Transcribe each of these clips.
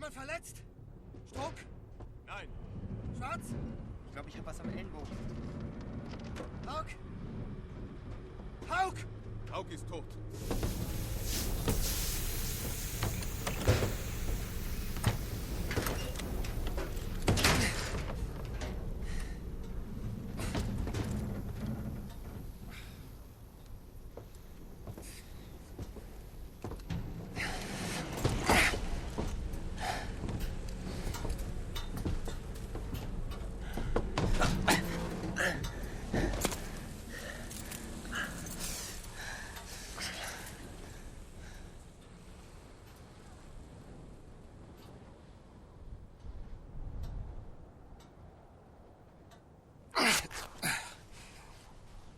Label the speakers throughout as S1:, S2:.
S1: Jemand verletzt? Struck?
S2: Nein.
S1: Schwarz?
S3: Ich glaube, ich habe was am Ellenbogen.
S1: Hauk? Hauk!
S2: Hauk ist tot.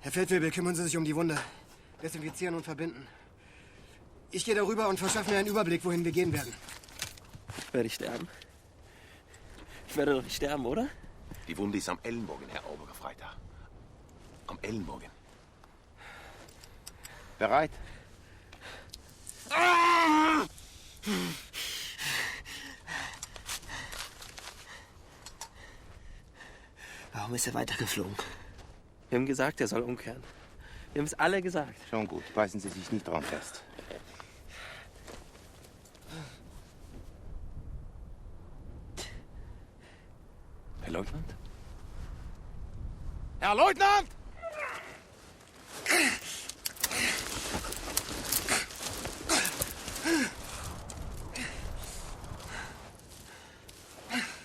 S1: Herr Feldwebel, kümmern Sie sich um die Wunde. Desinfizieren und verbinden. Ich gehe darüber und verschaffe mir einen Überblick, wohin wir gehen werden.
S3: Werde ich sterben? Ich werde doch nicht sterben, oder?
S2: Die Wunde ist am Ellenbogen, Herr Obergefreiter. Am Ellenbogen. Bereit?
S1: Ah!
S3: Warum ist er weitergeflogen? Wir haben gesagt, er soll umkehren. Wir haben es alle gesagt.
S2: Schon gut. Beißen Sie sich nicht dran fest. Herr Leutnant? Herr Leutnant!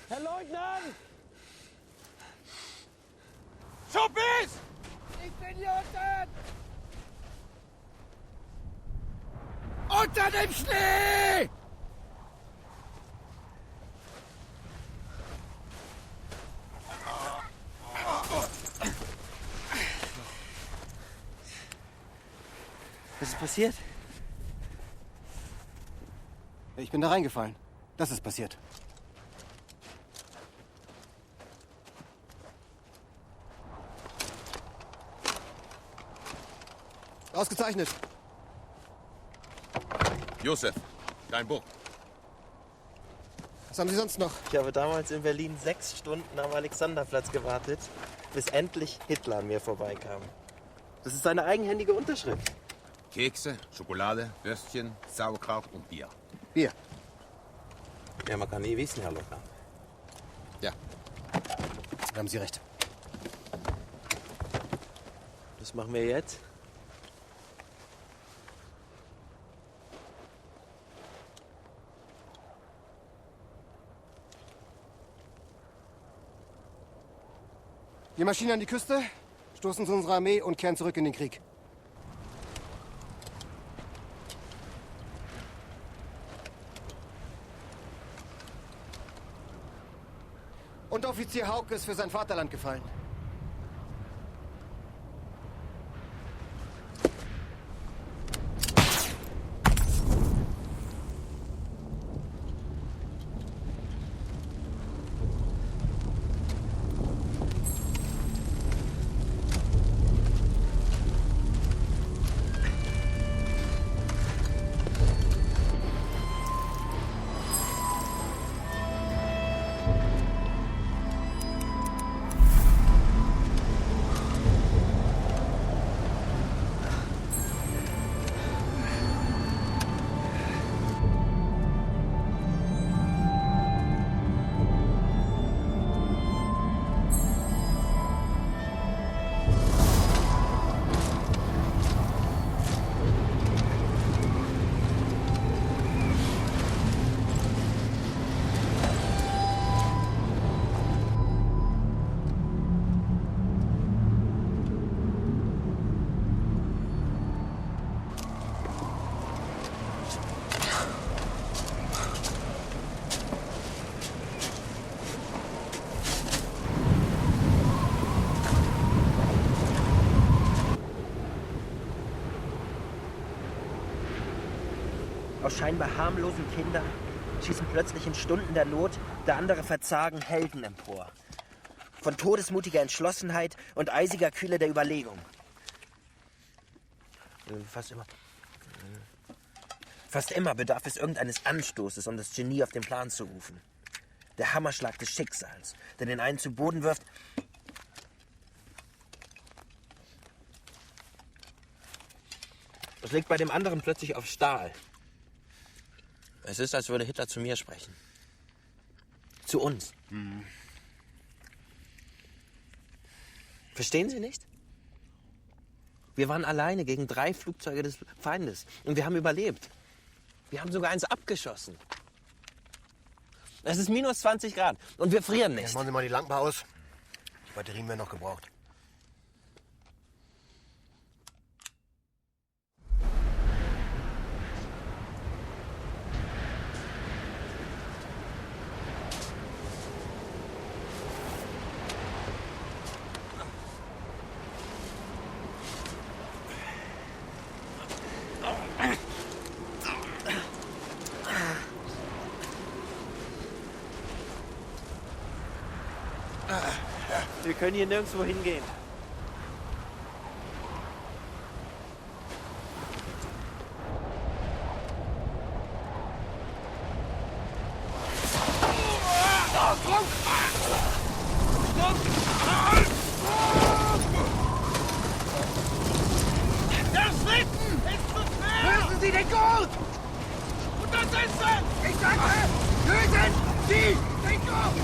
S1: Herr Leutnant!
S2: Schuppis!
S1: Ich bin hier unten! Unter dem Schnee!
S3: Was ist passiert?
S1: Ich bin da reingefallen. Das ist passiert. Ausgezeichnet.
S2: Josef, dein Buch.
S1: Was haben Sie sonst noch?
S3: Ich habe damals in Berlin 6 Stunden am Alexanderplatz gewartet, bis endlich Hitler an mir vorbeikam. Das ist seine eigenhändige Unterschrift.
S2: Kekse, Schokolade, Würstchen, Sauerkraut und Bier.
S1: Bier.
S3: Ja, man kann nie wissen, Herr Lukas.
S1: Ja. Da haben Sie recht.
S3: Was machen wir jetzt?
S1: Wir marschieren an die Küste, stoßen zu unserer Armee und kehren zurück in den Krieg. Unteroffizier Hauk ist für sein Vaterland gefallen.
S3: Aus scheinbar harmlosen Kindern schießen plötzlich in Stunden der Not, der andere Verzagen, Helden empor. Von todesmutiger Entschlossenheit und eisiger Kühle der Überlegung. Fast immer. Fast immer bedarf es irgendeines Anstoßes, um das Genie auf den Plan zu rufen. Der Hammerschlag des Schicksals, der den einen zu Boden wirft. Es liegt bei dem anderen plötzlich auf Stahl. Es ist, als würde Hitler zu mir sprechen. Zu uns. Verstehen Sie nicht? Wir waren alleine gegen 3 Flugzeuge des Feindes. Und wir haben überlebt. Wir haben sogar eins abgeschossen. Es ist minus 20 Grad und wir frieren nicht.
S1: Jetzt machen Sie mal die Lampen aus. Die Batterien werden noch gebraucht.
S3: Wir können hier nirgendwo hingehen.
S4: Der Schlitten ist zu schwer! Lösen Sie den Gurt! Untersetzen! Ich sage, lösen Sie den Gurt!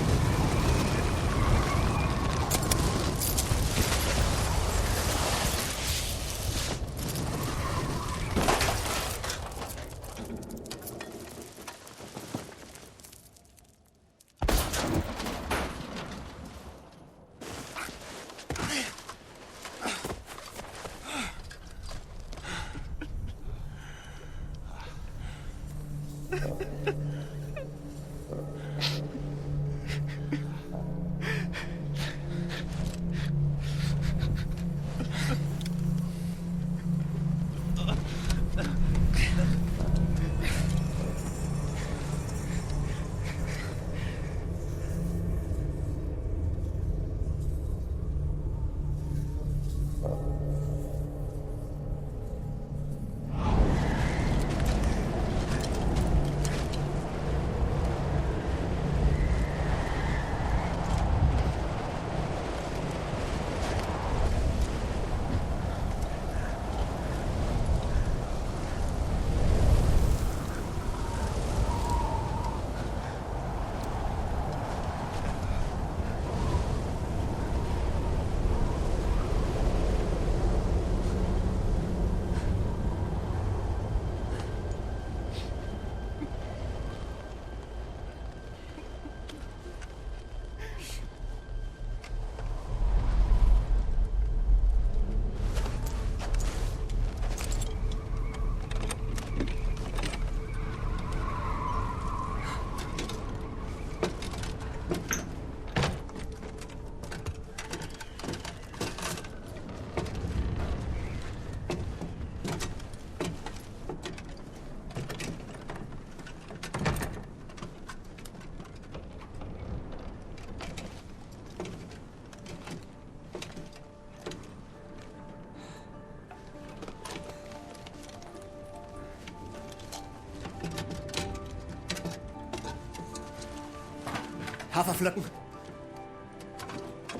S1: Haferflocken.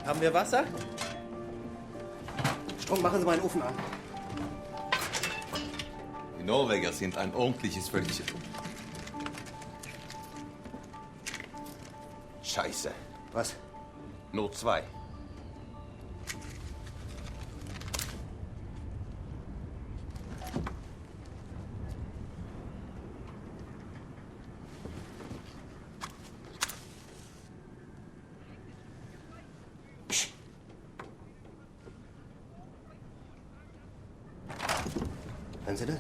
S3: Haben wir Wasser?
S1: Strom, machen Sie mal einen Ofen an.
S5: Die Norweger sind ein ordentliches Völkchen.
S2: Scheiße.
S1: Was?
S2: Nur 2.
S1: Hören Sie das?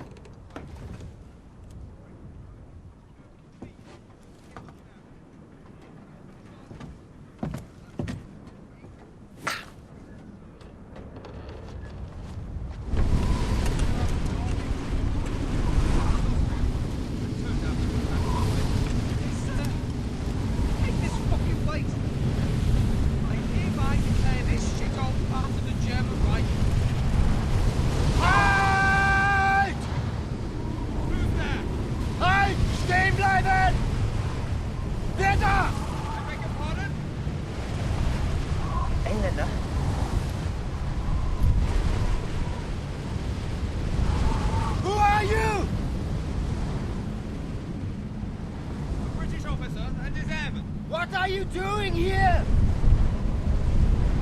S4: you doing here?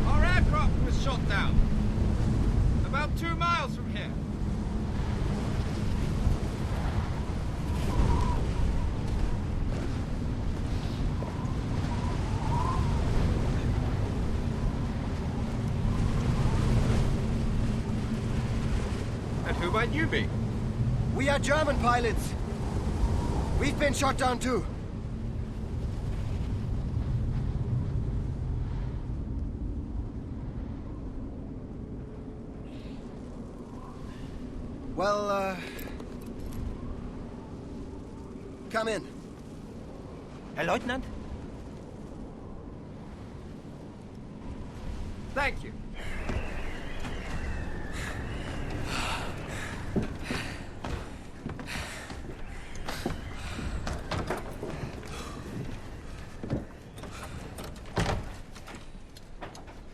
S6: Our aircraft was shot down. About 2 miles from here. And who might you be?
S1: We are German pilots. We've been shot down too. Well, come in.
S3: Herr Leutnant?
S6: Thank you.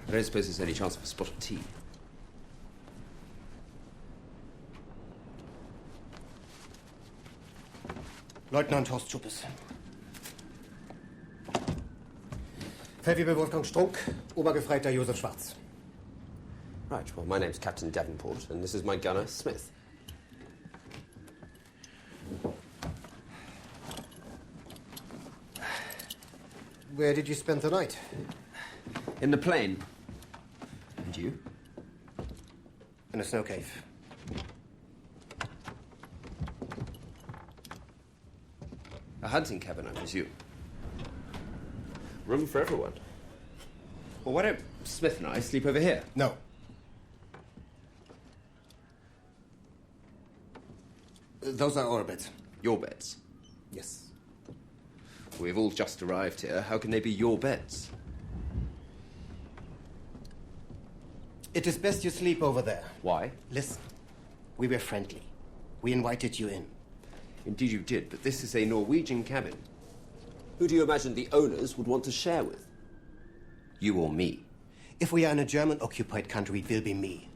S7: I don't suppose there's any chance of a spot of tea.
S1: Leutnant Horst Schuppes. Feldwebel Wolfgang Strunk, Obergefreiter Josef Schwarz.
S7: Right, well, my name's Captain Davenport, and this is my gunner, Smith.
S1: Where did you spend the night?
S7: In the plane. And you?
S1: In a snow cave.
S7: A hunting cabin, I presume. Room for everyone. Well, why don't Smith and I sleep over here?
S1: No. Those are our beds.
S7: Your beds?
S1: Yes.
S7: We've all just arrived here. How can they be your beds?
S1: It is best you sleep over there.
S7: Why?
S1: Listen, we were friendly. We invited you in.
S7: Indeed you did, but this is a Norwegian cabin. Who do you imagine the owners would want to share with? You or me?
S1: If we are in a German-occupied country, it will be me.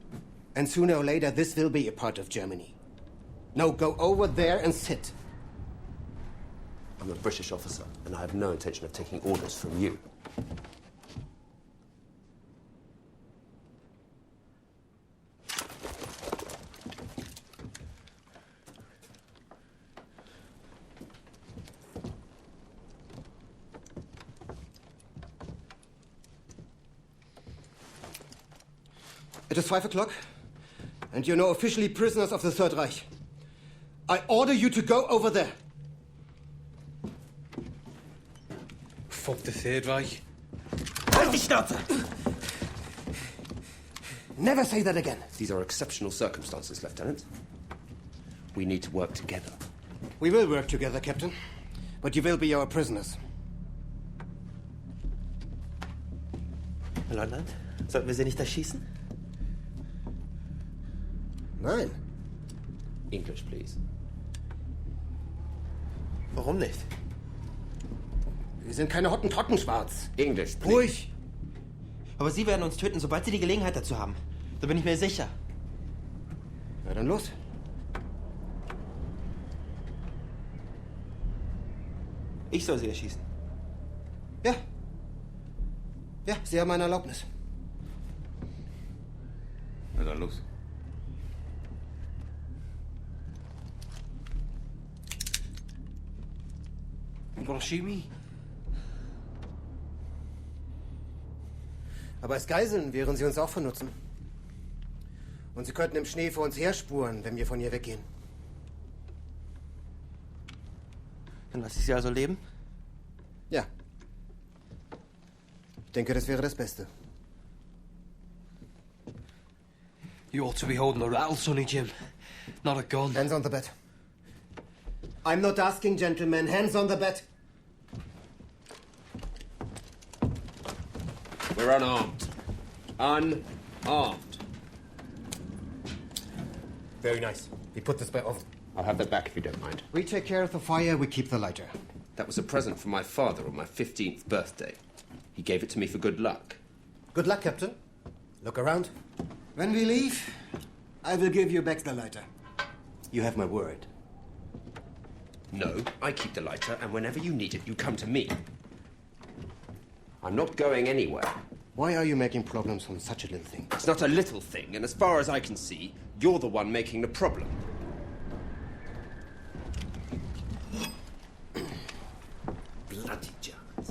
S1: And sooner or later, this will be a part of Germany. Now go over there and sit.
S7: I'm a British officer, and I have no intention of taking orders from you.
S1: It is 5 o'clock, and you're now officially prisoners of the Third Reich. I order you to go over there.
S8: Fuck the Third Reich.
S1: Halt die Schnauze! Never say that again.
S7: These are exceptional circumstances, Lieutenant. We need to work together.
S1: We will work together, Captain. But you will be our prisoners.
S3: Herr Leutnant, sollten wir sie nicht erschießen?
S1: Nein.
S7: English, please.
S3: Warum nicht?
S1: Wir sind keine Hottentotten, Schwarz.
S7: English, please.
S1: Ruhig.
S3: Aber Sie werden uns töten, sobald Sie die Gelegenheit dazu haben. Da bin ich mir sicher.
S1: Na dann los.
S3: Ich soll Sie erschießen.
S1: Ja. Ja, Sie haben meine Erlaubnis.
S5: Na dann los.
S8: You gonna shoot me?
S1: Aber als Geiseln wären Sie uns auch von Nutzen. Und Sie könnten im Schnee vor uns herspuren, wenn wir von hier weggehen.
S3: Dann lasse ich Sie also leben?
S1: Ja. Ich denke, das wäre das Beste.
S8: You ought to be holding a rattle, Sonny Jim. Not a gun.
S1: Hands on the bed. I'm not asking, gentlemen. Hands on the bed.
S7: We're unarmed. Unarmed.
S1: Very nice. We put this by oven.
S7: I'll have that back if you don't mind.
S1: We take care of the fire, we keep the lighter.
S7: That was a present from my father on my 15th birthday. He gave it to me for good luck.
S1: Good luck, Captain. Look around. When we leave, I will give you back the lighter. You have my word.
S7: No, I keep the lighter, and whenever you need it, you come to me. I'm not going anywhere.
S1: Why are you making problems from such a little thing?
S7: It's not a little thing, and as far as I can see, you're the one making the problem. Bloody Germans.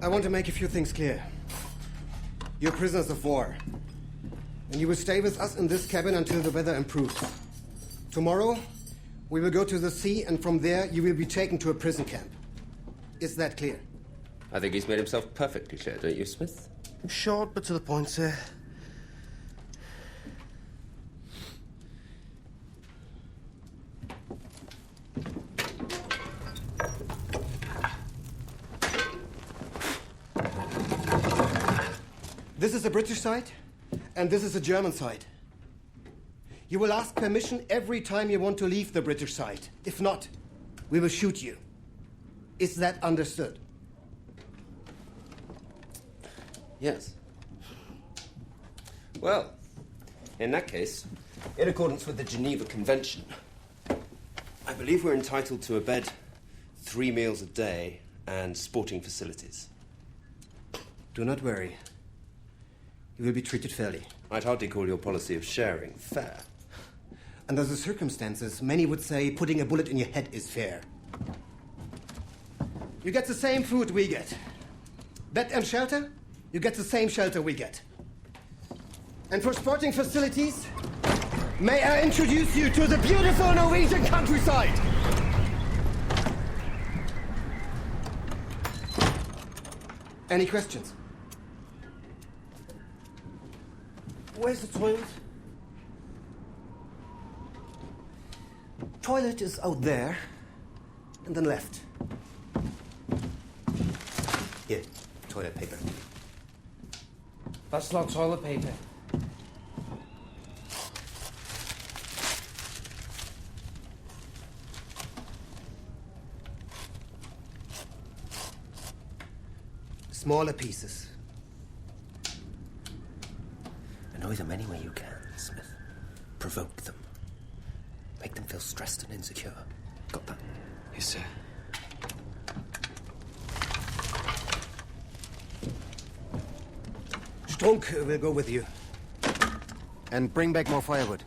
S1: I want to make a few things clear. You're prisoners of war, and you will stay with us in this cabin until the weather improves. Tomorrow, we will go to the sea, and from there, you will be taken to a prison camp. Is that clear?
S7: I think he's made himself perfectly clear, don't you, Smith?
S8: Short, but to the point, sir.
S1: This is the British side, and this is the German side. You will ask permission every time you want to leave the British side. If not, we will shoot you. Is that understood?
S7: Yes. Well, in that case, in accordance with the Geneva Convention, I believe we're entitled to a bed, 3 meals a day, and sporting facilities.
S1: Do not worry. You will be treated fairly.
S7: I'd hardly call your policy of sharing fair.
S1: Under the circumstances, many would say putting a bullet in your head is fair. You get the same food we get. Bed and shelter, you get the same shelter we get. And for sporting facilities, may I introduce you to the beautiful Norwegian countryside? Any questions? Where's the toilet? Toilet is out there, and then left. Here, toilet paper.
S8: That's not toilet paper.
S1: Smaller pieces.
S3: Annoy them any way you can, Smith. Provoke them. Make them feel stressed and insecure. Got that?
S8: Yes, sir.
S1: Strunk will go with you. And bring back more firewood.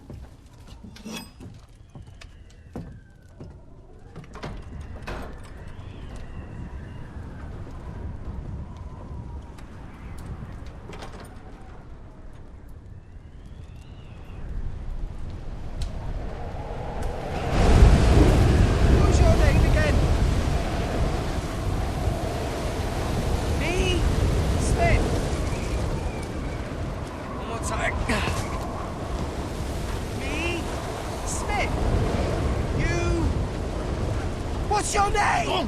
S4: What's your name?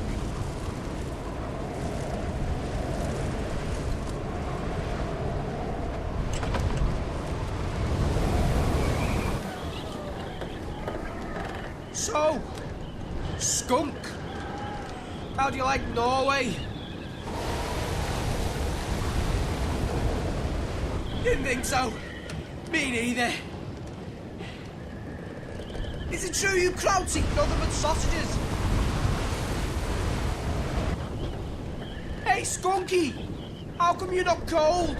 S8: So, skunk. How do you like Norway? Didn't think so. Me neither. Is it true you krauts eat nothing but sausages? Hey, Skunky! How come you're not cold?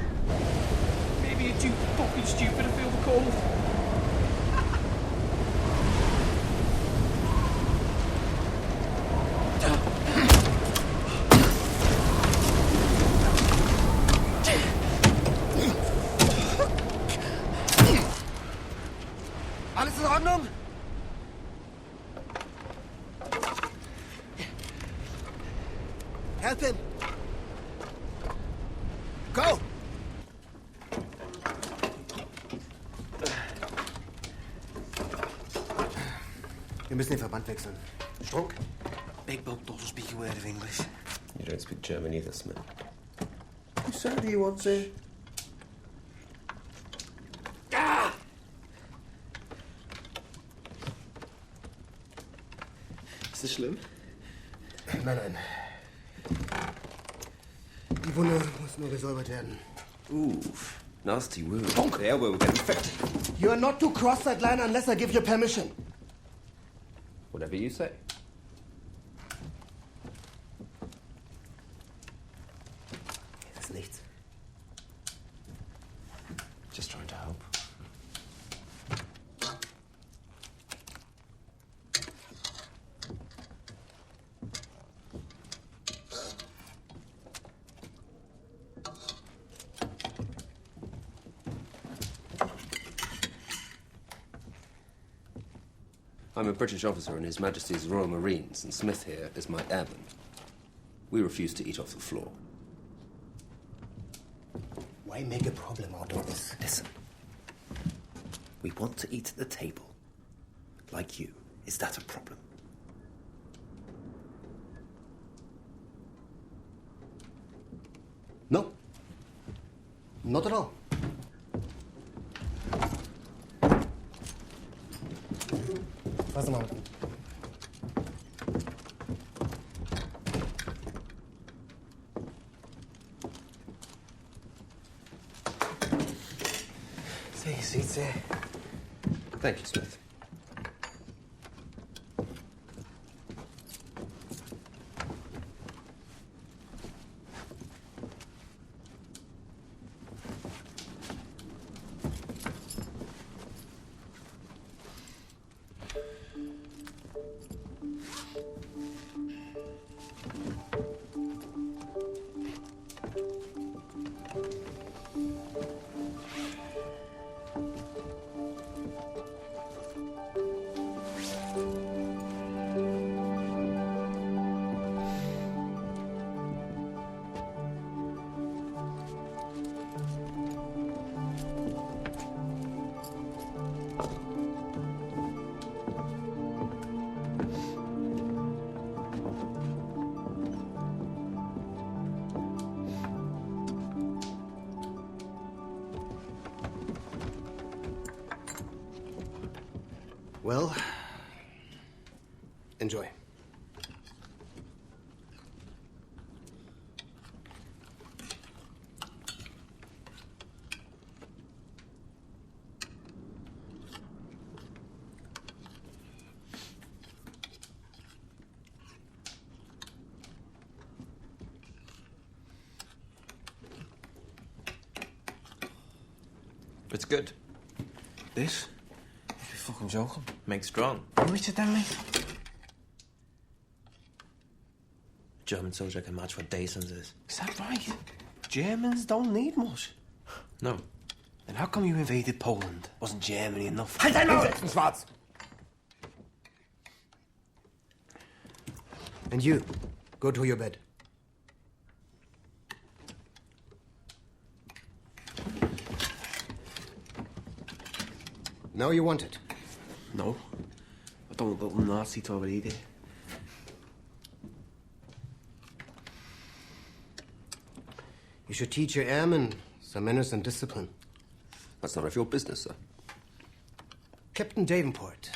S8: Maybe you're too fucking stupid to feel the cold.
S1: Alles in Ordnung? Help him! Go! Wir müssen den Verband wechseln. Strunk,
S3: big bloke doesn't speak a word of English.
S7: You don't speak German either, Smith.
S3: Whose side do you want, sir?
S7: Ah! Ist das schlimm?
S1: Nein, nein. Die Wunde muss nur gesäubert werden.
S7: Oof. Nasty wound. The elbow will get infected.
S1: You are not to cross that line unless I give you permission.
S7: Whatever you say.
S1: Das ist nichts.
S7: Just trying to help. I'm a British officer in His Majesty's Royal Marines, and Smith here is my airman. We refuse to eat off the floor.
S1: Why make a problem out of this?
S7: Listen. We want to eat at the table. Like you. Is that a problem?
S1: No. Not at all. Fass mal.
S3: Take a seat, sir.
S7: Thank you, Smith.
S1: Well, enjoy.
S3: It's good.
S8: This? You're fucking joking.
S3: Make strong.
S8: What did you tell me?
S3: German soldier can march for days on this.
S8: Is that right? Germans don't need much.
S3: No.
S8: Then how come you invaded Poland? Wasn't Germany enough?
S1: Halt dein Maul, Schwarz! And you, go to your bed. Now you want it.
S8: No. I don't want little Nazi to overeat it.
S1: You should teach your airmen some manners and discipline.
S7: That's none of your business, sir.
S1: Captain Davenport.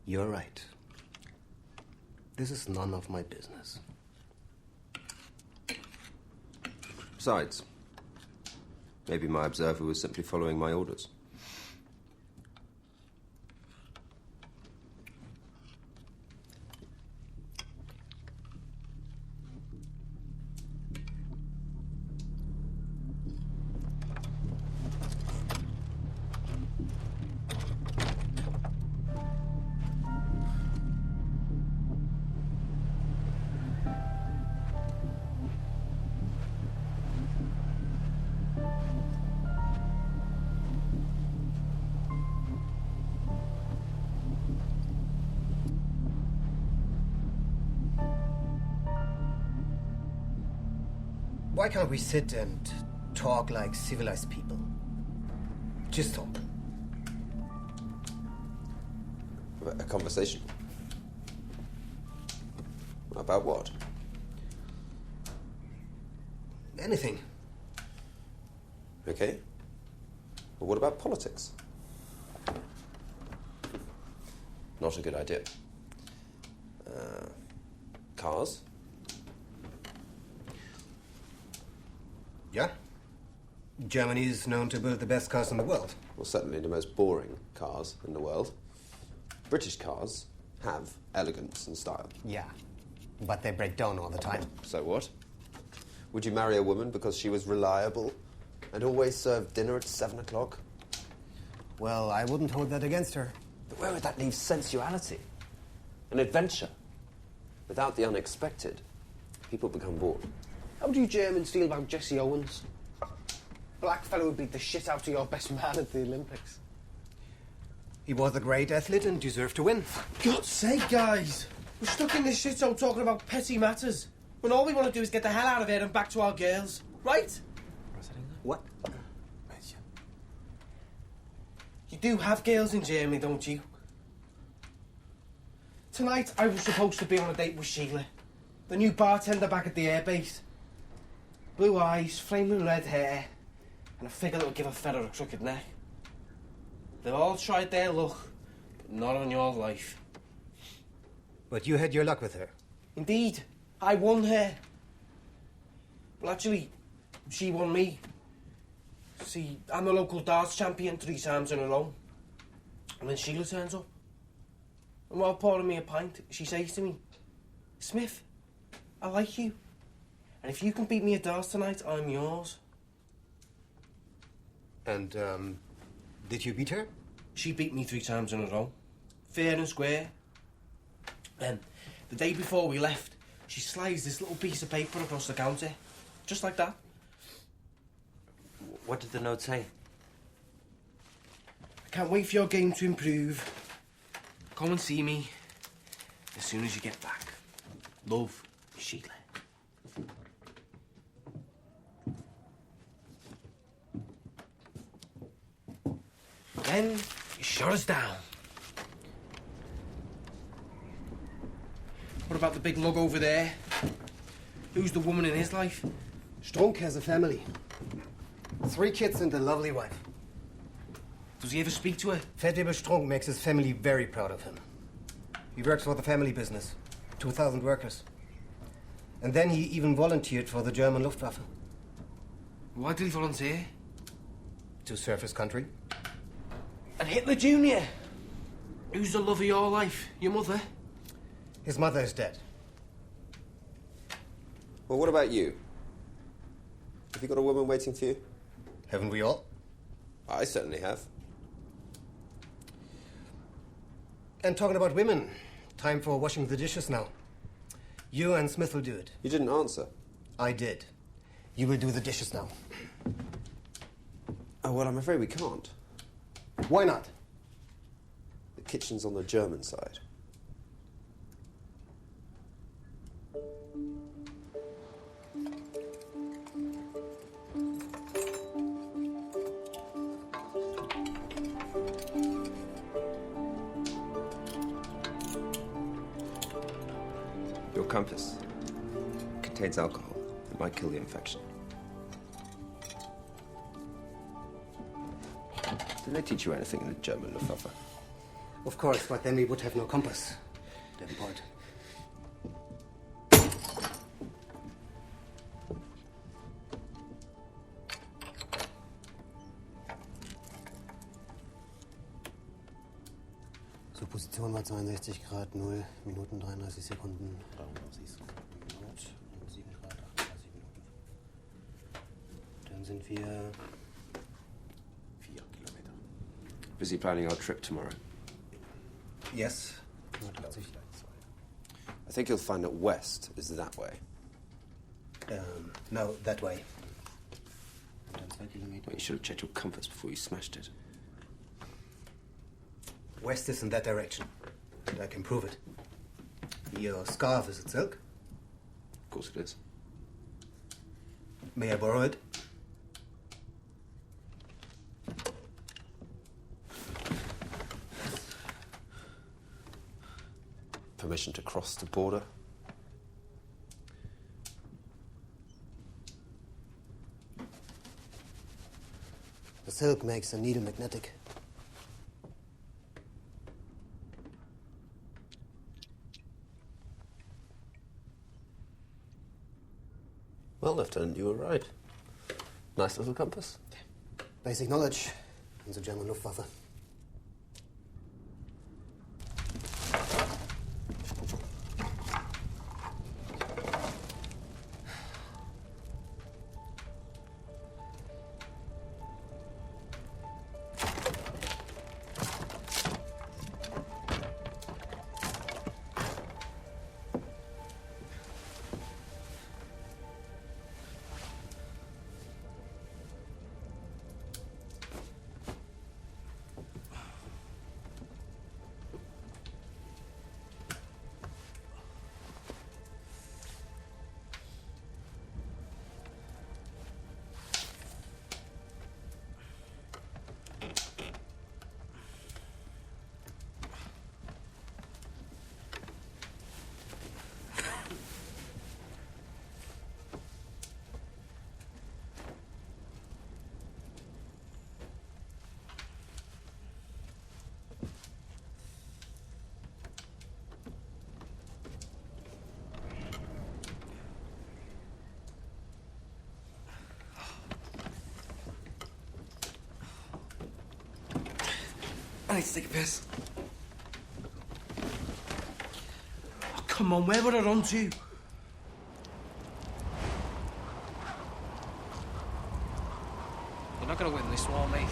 S1: You're right. This is none of my business.
S7: Besides, maybe my observer was simply following my orders.
S1: Why can't we sit and talk like civilized people? Just talk.
S7: A conversation. About what?
S1: Anything.
S7: Okay. Well, what about politics? Not a good idea. Cars?
S1: Yeah. Germany is known to build the best cars in the world.
S7: Well, certainly the most boring cars in the world. British cars have elegance and style.
S1: Yeah. But they break down all the time.
S7: So what? Would you marry a woman because she was reliable and always served dinner at 7 o'clock?
S1: Well, I wouldn't hold that against her.
S7: But where would that leave sensuality? An adventure? Without the unexpected, people become bored.
S3: How do you Germans feel about Jesse Owens? Blackfellow would beat the shit out of your best man at the Olympics.
S1: He was a great athlete and deserved to win.
S8: God's sake, guys! We're stuck in this shithole talking about petty matters, when all we want to do is get the hell out of here and back to our girls. Right?
S1: What?
S8: You do have girls in Germany, don't you? Tonight, I was supposed to be on a date with Sheila, the new bartender back at the airbase. Blue eyes, flaming red hair, and a figure that'll give a feather a crooked neck. They've all tried their luck, but not on your life.
S1: But you had your luck with her.
S8: Indeed, I won her. Well, actually, she won me. See, I'm a local darts champion 3 times in a row. And then Sheila turns up. And while pouring me a pint, she says to me, "Smith, I like you. And if you can beat me at darts tonight, I'm yours."
S1: And, did you beat her?
S8: She beat me 3 times in a row. Fair and square. Then, the day before we left, she slides this little piece of paper across the counter. Just like that.
S3: What did the note say?
S8: "I can't wait for your game to improve. Come and see me as soon as you get back. Love, Sheila." Then you shut us down. What about the big lug over there? Who's the woman in his life?
S1: Strunk has a family. 3 kids and a lovely wife.
S8: Does he ever speak to her?
S1: Fettweber Strunk makes his family very proud of him. He works for the family business. 2,000 workers. And then he even volunteered for the German Luftwaffe.
S8: Why did he volunteer?
S1: To serve his country.
S8: And Hitler Jr.? Who's the love of your life? Your mother?
S1: His mother is dead.
S7: Well, what about you? Have you got a woman waiting for you?
S1: Haven't we all?
S7: I certainly have.
S1: And talking about women, time for washing the dishes now. You and Smith will do it.
S7: You didn't answer.
S1: I did. You will do the dishes now.
S7: Oh, well, I'm afraid we can't.
S1: Why not?
S7: The kitchen's on the German side. Your compass contains alcohol. It might kill the infection. Did they teach you anything in the German Luftwaffe?
S1: Of course, but then we would have no compass. Damn point. So, Position war 62 Grad 0 Minuten 33 Sekunden. 33 Sekunden Nord und 7 Grad 38 Minuten. Dann sind wir 4 Kilometer.
S7: Busy planning our trip tomorrow.
S1: Yes.
S7: I think you'll find that west is that way.
S1: No, that way.
S7: Well, you should have checked your compass before you smashed it.
S1: West is in that direction, and I can prove it. Your scarf, is it silk?
S7: Of course it is.
S1: May I borrow it?
S7: Permission to cross the border?
S1: The silk makes the needle magnetic.
S7: Well, Lieutenant, you were right. Nice little compass.
S1: Basic knowledge in the German Luftwaffe.
S8: I need to take a piss. Oh, come on, where would I run to?
S6: You're not gonna win this war, mate.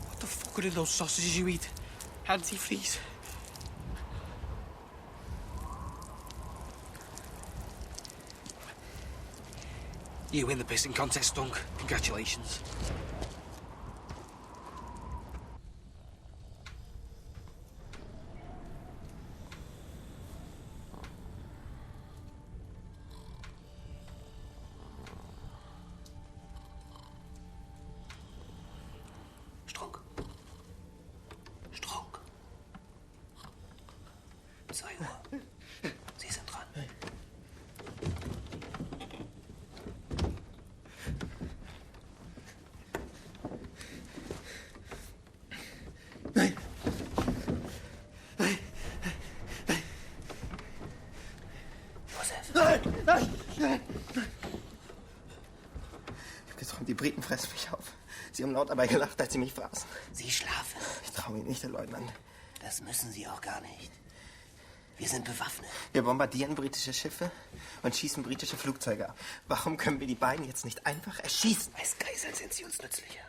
S8: What the fuck are those sausages you eat? Antifreeze. You win the pissing contest, Dunk. Congratulations.
S7: Strunk. Strunk. 2 Uhr. Sie sind dran.
S9: Die Briten fressen mich auf. Sie haben laut dabei gelacht, als sie mich fraßen.
S10: Sie schlafen.
S9: Ich traue Ihnen nicht, Herr Leutnant.
S10: Das müssen Sie auch gar nicht. Wir sind bewaffnet.
S9: Wir bombardieren britische Schiffe und schießen britische Flugzeuge ab. Warum können wir die beiden jetzt nicht einfach erschießen?
S10: Als Geiseln sind sie uns nützlicher.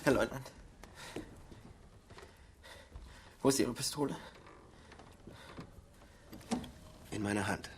S9: Herr Leutnant. Wo ist Ihre Pistole?
S10: In meiner Hand.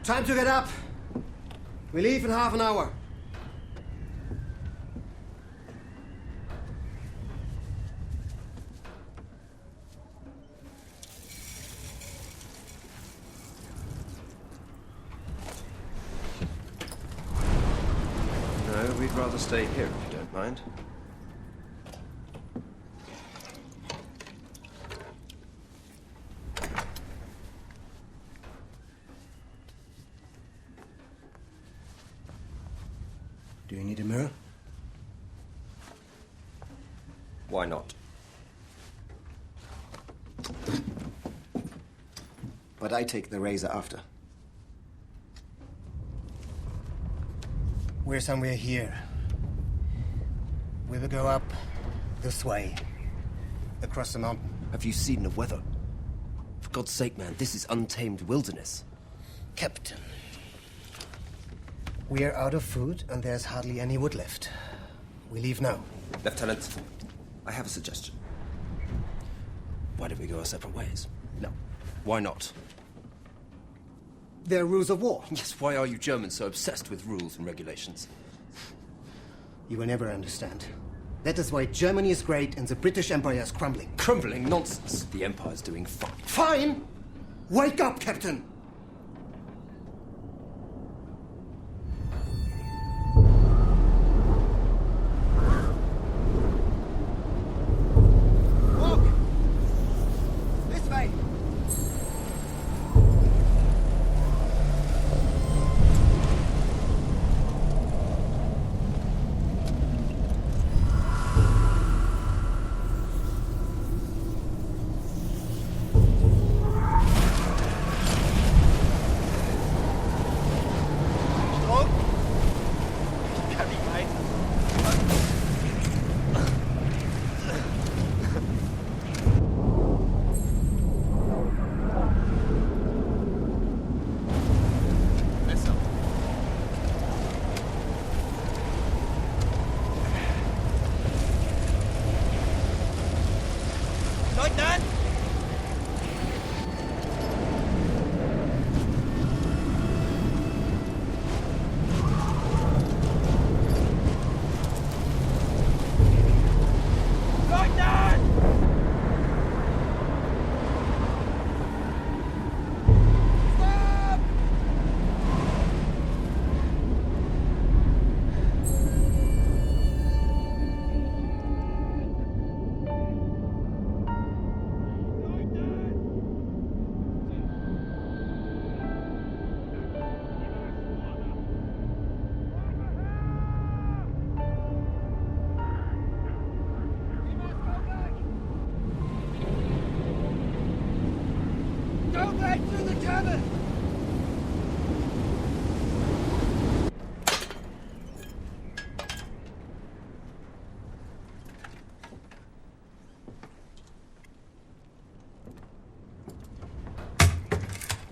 S1: Time to get up. We leave in half an hour.
S7: No, we'd rather stay here if you don't mind.
S1: Do you need a mirror?
S7: Why not?
S1: But I take the razor after. We're somewhere here. We will go up this way, across the mountain.
S7: Have you seen the weather? For God's sake, man, this is untamed wilderness.
S1: Captain, we are out of food and there's hardly any wood left. We leave now.
S7: Lieutenant, I have a suggestion. Why don't we go our separate ways? No. Why not?
S1: There are rules of war.
S7: Yes, why are you Germans so obsessed with rules and regulations?
S1: You will never understand. That is why Germany is great and the British Empire is crumbling.
S7: Crumbling? Nonsense. The Empire's doing fine.
S1: Fine! Wake up, Captain!
S4: Walk! This way!
S3: Leutnant!
S4: Go back through the cabin!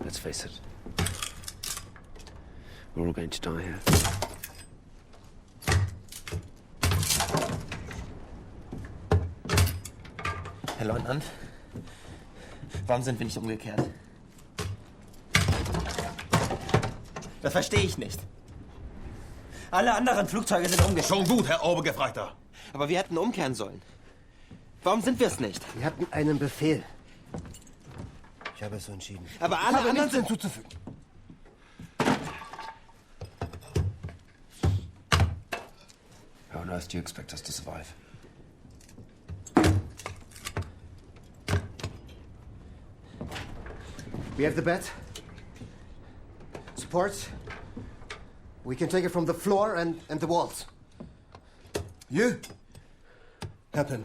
S7: Let's face it. We're all going to die here.
S3: Herr Leutnant, warum sind wir nicht umgekehrt? Das verstehe ich nicht. Alle anderen Flugzeuge sind umgekehrt.
S2: Schon gut, Herr Obergefreiter.
S3: Aber wir hätten umkehren sollen. Warum sind wir es nicht?
S1: Wir hatten einen Befehl. Ich habe es so entschieden.
S3: Aber alle anderen
S1: nichts
S3: sind...
S1: hinzuzufügen.
S7: How on earth do you expect us to survive?
S1: We have the bed. Supports. We can take it from the floor and the walls. You? Captain.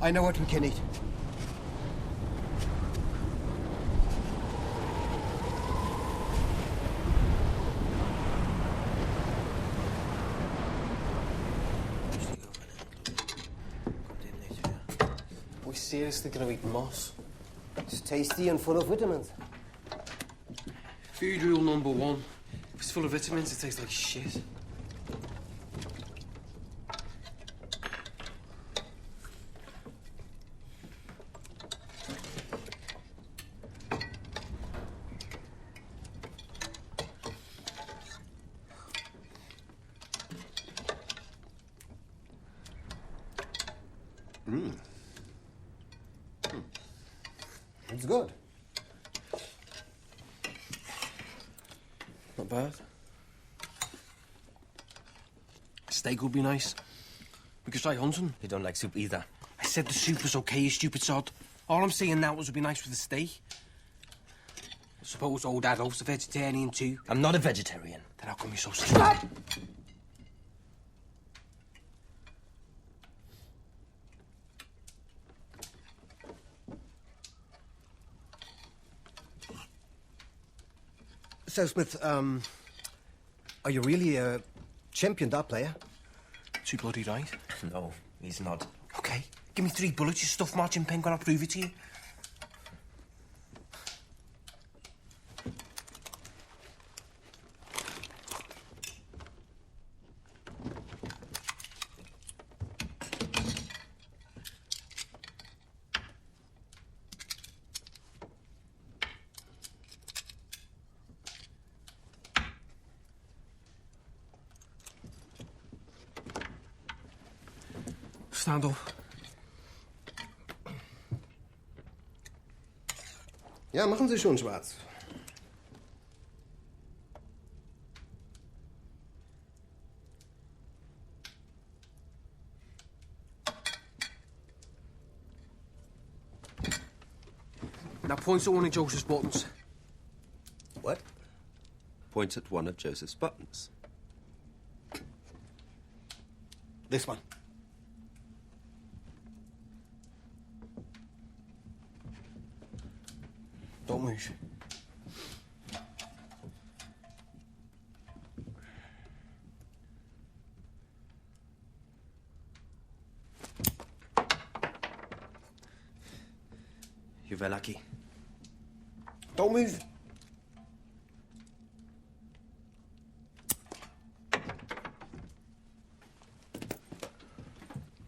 S1: I know what we can eat.
S8: We seriously gonna eat moss?
S1: It's tasty and full of vitamins.
S8: Food rule number one. If it's full of vitamins, it tastes like shit.
S1: It's good.
S8: Not bad. Steak would be nice. We could try hunting.
S3: Wir don't like soup either.
S8: I said the soup was okay, you stupid sod. All I'm saying now is it would be nice with the steak. I suppose old Adolf's a vegetarian too.
S3: I'm not a vegetarian.
S8: Then how come you're so stupid?
S1: So, Smith, are you really a champion dart player?
S8: Too bloody right.
S9: No, he's not.
S8: Okay, give me 3 bullets, you stuff marching penguin, I'll prove it to you. Stand up.
S1: Ja, machen Sie schon, Schwarz.
S8: Now point at one of Joseph's buttons.
S7: What? Point at one of Joseph's buttons.
S1: This one.
S8: Don't move.
S7: You're very lucky.
S8: Don't move.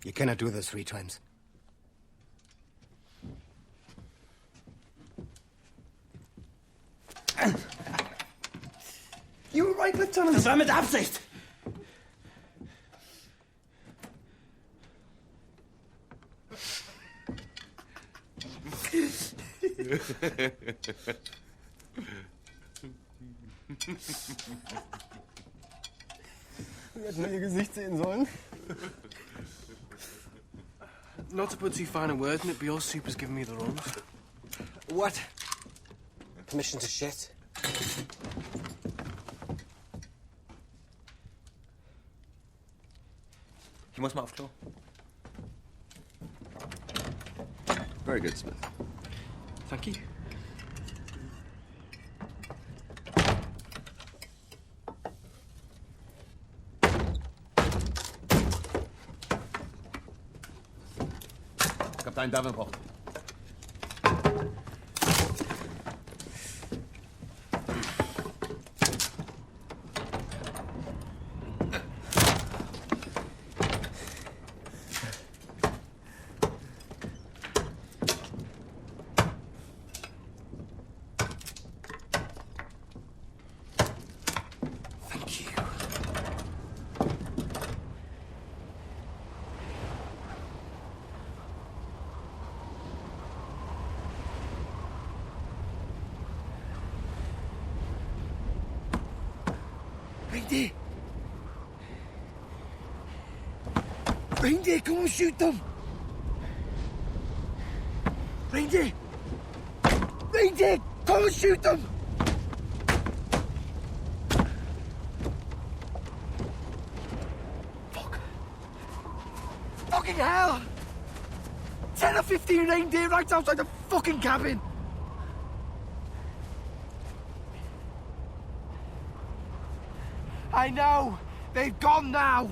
S1: You cannot do this 3 times.
S8: You were right, Lieutenant.
S10: Das war mit Absicht.
S8: Wir hätten nur ihr Gesicht sehen sollen. Not to put too fine a word in it, but your super's giving me the runs.
S3: What? Permission to shit? Ich muss mal auf Klo.
S7: Very good, Smith.
S8: Thank you.
S5: Kaptein Davenport.
S4: Reindeer, come and shoot them! Reindeer! Reindeer, come and shoot them! Fuck. Fucking hell! 10 or 15 reindeer right outside the fucking cabin! I know! They've gone now!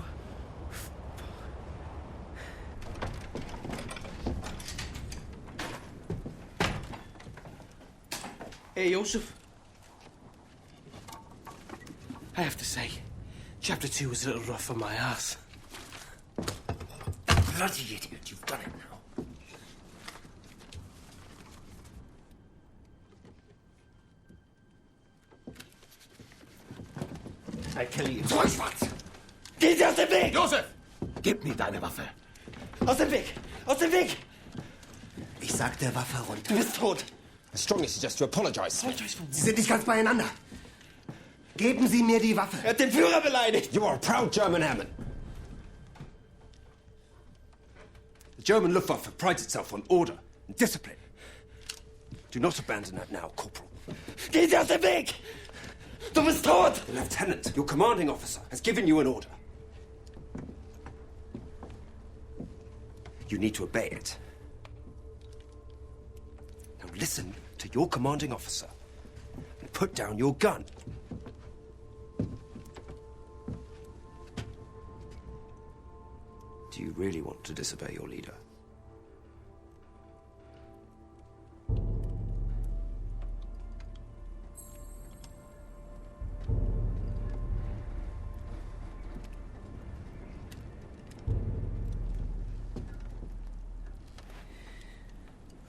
S8: Hey, Joseph. I have to say, Chapter 2 was a little rough on my ass.
S10: Bloody idiot, you've done it now.
S7: I kill you.
S10: Schwarz! Geh dir aus dem Weg!
S2: Josef! Gib mir deine Waffe.
S10: Aus dem Weg! Aus dem Weg!
S1: Ich sag der Waffe runter.
S10: Du bist tot!
S3: I strongly suggest you apologize.
S1: Sie sind nicht ganz beieinander. Geben Sie mir die Waffe.
S10: Er hat den Führer beleidigt!
S7: You are a proud German airman. The German Luftwaffe prides itself on order and discipline. Do not abandon that now, Corporal.
S10: Geh dir aus dem Weg! Du bist tot!
S7: The Lieutenant, your commanding officer, has given you an order. You need to obey it. Now listen to your commanding officer and put down your gun.
S10: Hey,
S7: Do you really want to disobey your leader?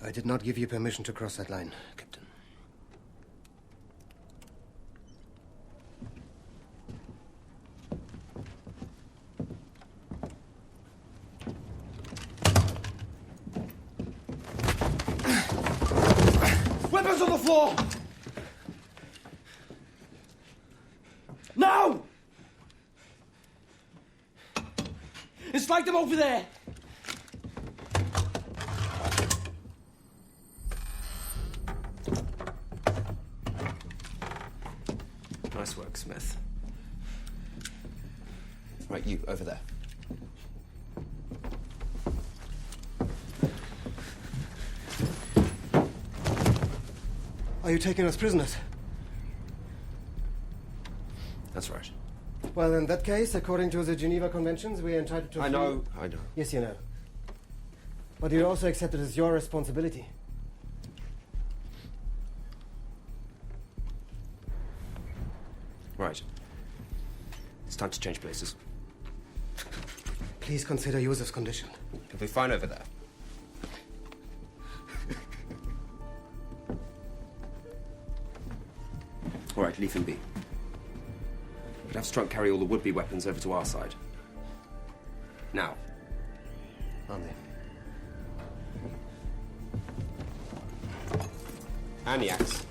S1: I did not give you permission to cross that line, Captain.
S8: Weapons on the floor! Now! And slide them over there!
S7: Nice work, Smith. Right, you, over there.
S1: Are you taking us prisoners?
S7: That's right.
S1: Well, in that case, according to the Geneva Conventions, we are entitled to...
S7: I know.
S1: Yes, you know. But you also accept it as your responsibility.
S7: Right. It's time to change places.
S1: Please consider Yusuf's condition.
S7: He'll be fine over there. All right, leave him be. But have Strunk carry all the would-be weapons over to our side. Now.
S1: On there.
S7: And the axe.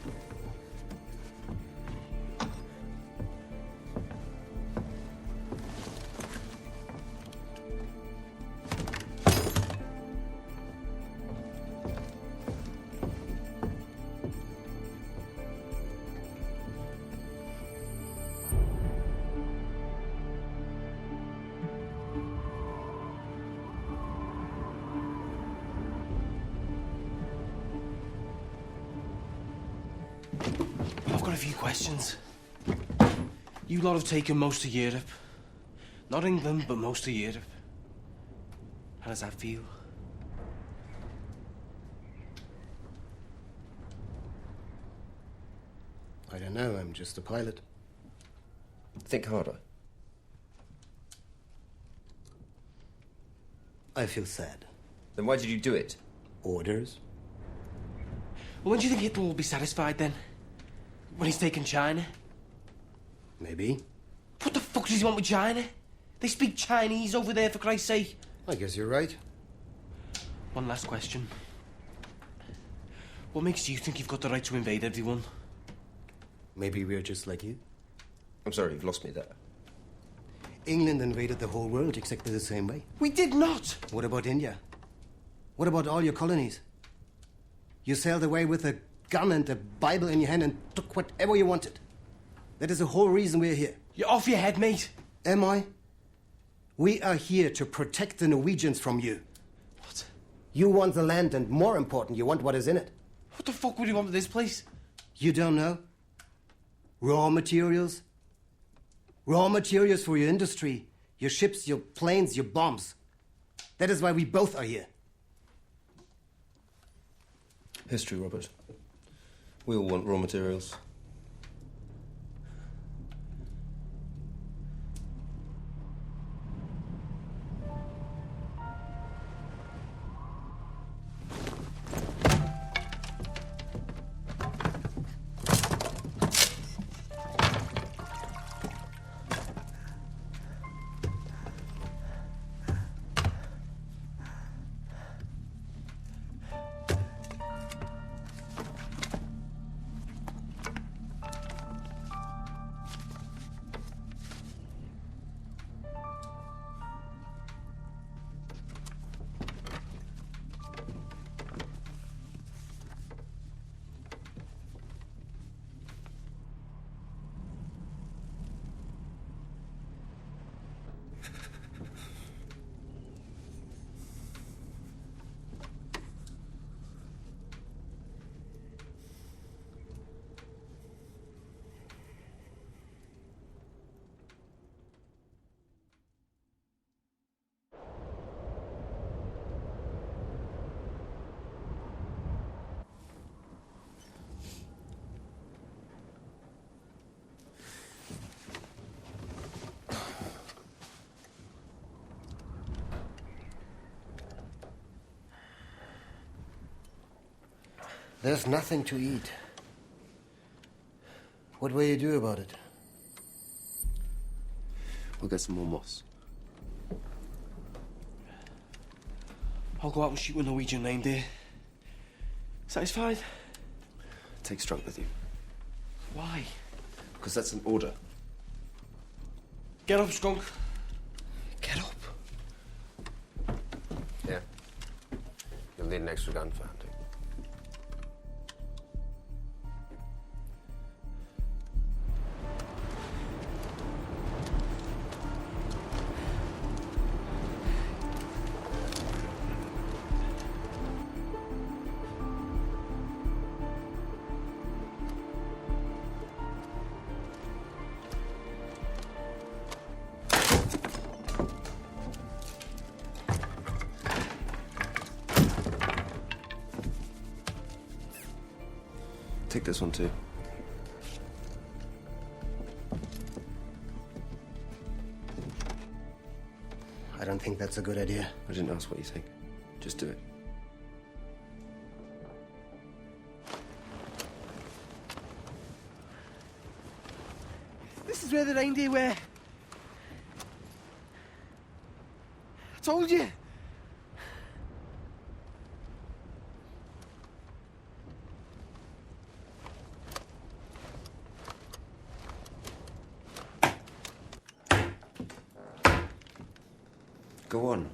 S8: I've got a few questions. You lot have taken most of Europe. Not England, but most of Europe. How does that feel?
S1: I don't know, I'm just a pilot.
S7: Think harder.
S1: I feel sad.
S7: Then why did you do it?
S1: Orders?
S8: Well, when do you think Hitler will be satisfied then? When he's taken China?
S1: Maybe.
S8: What the fuck does he want with China? They speak Chinese over there, for Christ's sake.
S1: I guess you're right.
S8: One last question. What makes you think you've got the right to invade everyone?
S1: Maybe we're just like you.
S7: I'm sorry, you've lost me there.
S1: England invaded the whole world exactly the same way.
S8: We did not!
S1: What about India? What about all your colonies? You sailed away with a gun and a Bible in your hand and took whatever you wanted. That is the whole reason we're here.
S8: You're off your head, mate.
S1: Am I? We are here to protect the Norwegians from you.
S8: What?
S1: You want the land, and more important, you want what is in it.
S8: What the fuck would you want with this place?
S1: You don't know? Raw materials? Raw materials for your industry, your ships, your planes, your bombs. That is why we both are here.
S7: History, Robert. We all want raw materials.
S1: There's nothing to eat. What will you do about it?
S7: We'll get some more moss.
S8: I'll go out and shoot a Norwegian reindeer. Satisfied?
S7: Take Strunk with you.
S8: Why?
S7: Because that's an order.
S8: Get up, Skunk.
S7: Get up. Yeah. You'll need an extra gun for hunting. Take this one too.
S1: I don't think that's a good idea.
S7: I didn't ask what you think. Just do it.
S8: This is where the reindeer were. I told you.
S7: Go on.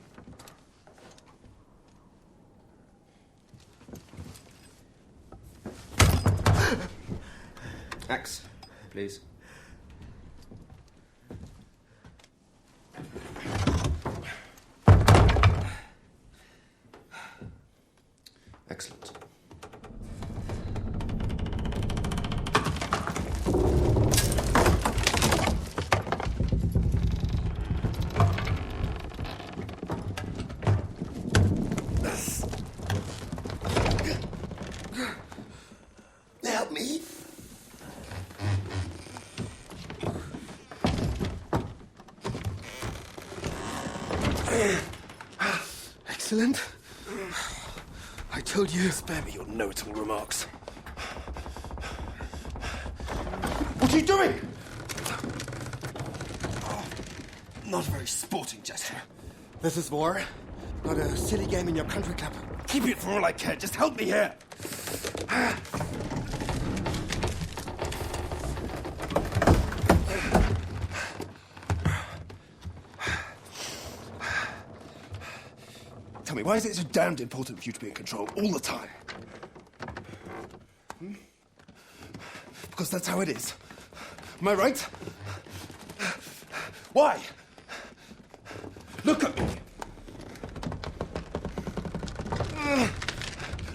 S7: Axe, please. Excellent.
S1: Help me. Excellent. I told you.
S8: Spare me your know-it-all remarks.
S1: What are you doing?
S8: Not a very sporting gesture.
S1: This is war, not a silly game in your country club.
S8: Keep it for all I care. Just help me here. Tell me, why is it so damned important for you to be in control all the time? Because that's how it is. Am I right? Why? Look at me!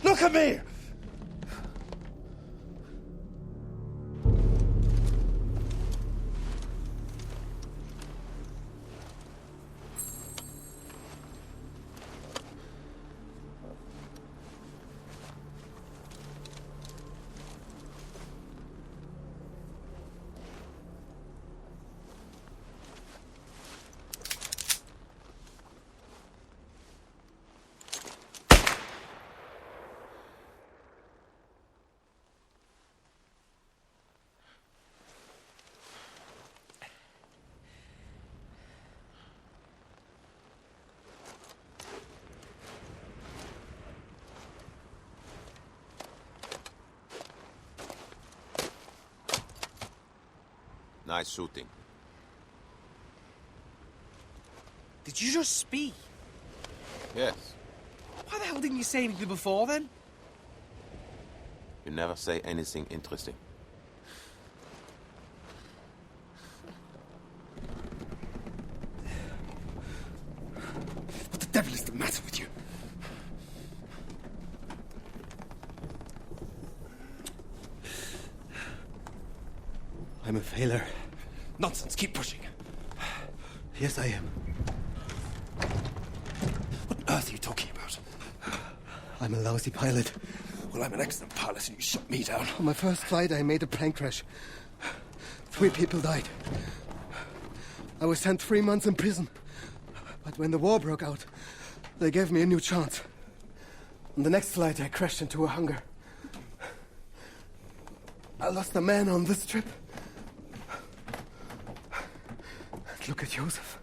S8: Look at me!
S2: Nice shooting.
S8: Did you just speak?
S2: Yes.
S8: Why the hell didn't you say anything before then?
S2: You never say anything interesting.
S8: What the devil is the matter with you?
S1: I'm a failure.
S8: Nonsense, keep pushing.
S1: Yes, I am.
S8: What on earth are you talking about?
S1: I'm a lousy pilot.
S8: Well, I'm an excellent pilot and you shot me down.
S1: On my first flight, I made a plane crash. 3 people died. I was sent 3 months in prison. But when the war broke out, they gave me a new chance. On the next flight, I crashed into a hangar. I lost a man on this trip. And look at Joseph.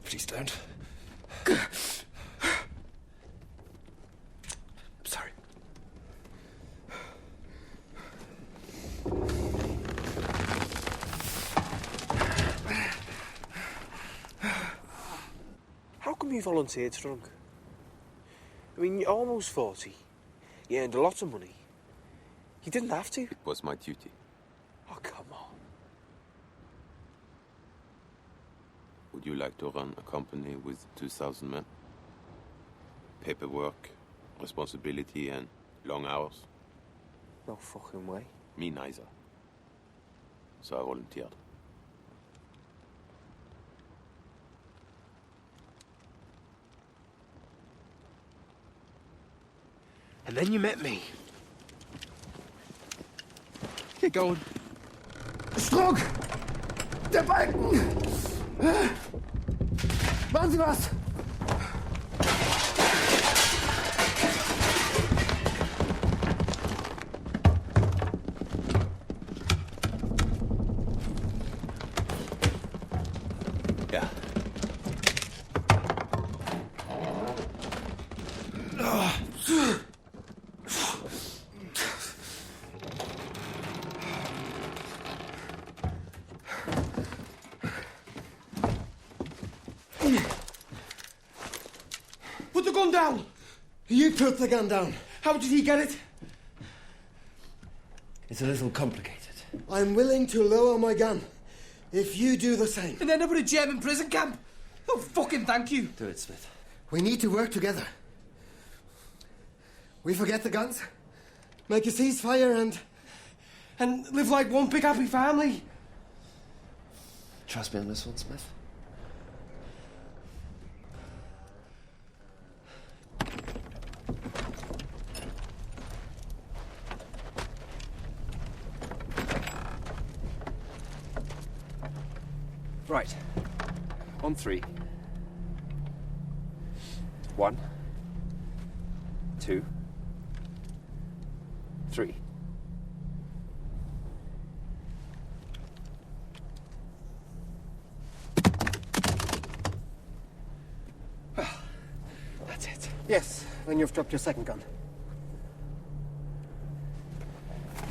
S7: Please don't.
S1: I'm sorry.
S8: How come you volunteered to drunk? I mean, you're almost 40. You earned a lot of money. You didn't have to.
S2: It was my duty.
S8: Oh, come on.
S2: Would you like to run a company with 2,000 men? Paperwork, responsibility, and long hours?
S8: No fucking way.
S2: Me neither. So I volunteered.
S8: And then you met me. Get going.
S1: Struck! Der Balken! Machen Sie was!
S2: Ja.
S8: Put the gun down!
S1: You put the gun down.
S8: How did he get it?
S7: It's a little complicated.
S1: I'm willing to lower my gun if you do the same.
S8: And end up in a German prison camp? Oh, fucking thank you.
S7: Do it, Smith.
S1: We need to work together. We forget the guns, make a ceasefire,
S8: and live like one big happy family.
S7: Trust me on this one, Smith.
S11: Right. On 3. 1, 2, 3.
S1: Well, that's it. Yes, when you've dropped your second gun.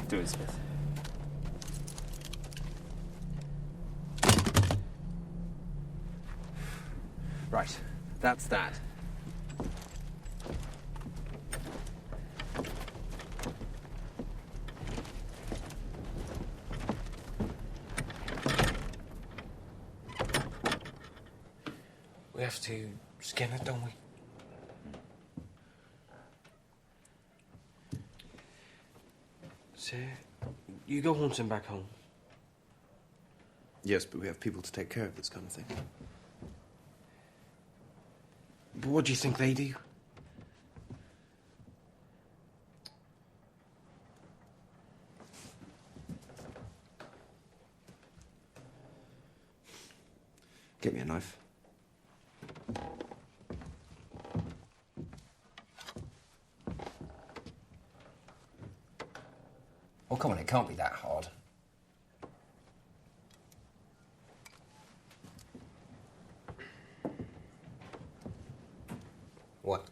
S11: Do it, Smith. Right. That's that.
S8: We have to skin it, don't we? So, you go hunting back home.
S7: Yes, but we have people to take care of this kind of thing.
S8: But what do you think they do?
S7: Get me a knife.
S11: Oh, come on, it can't be that hard.
S7: What?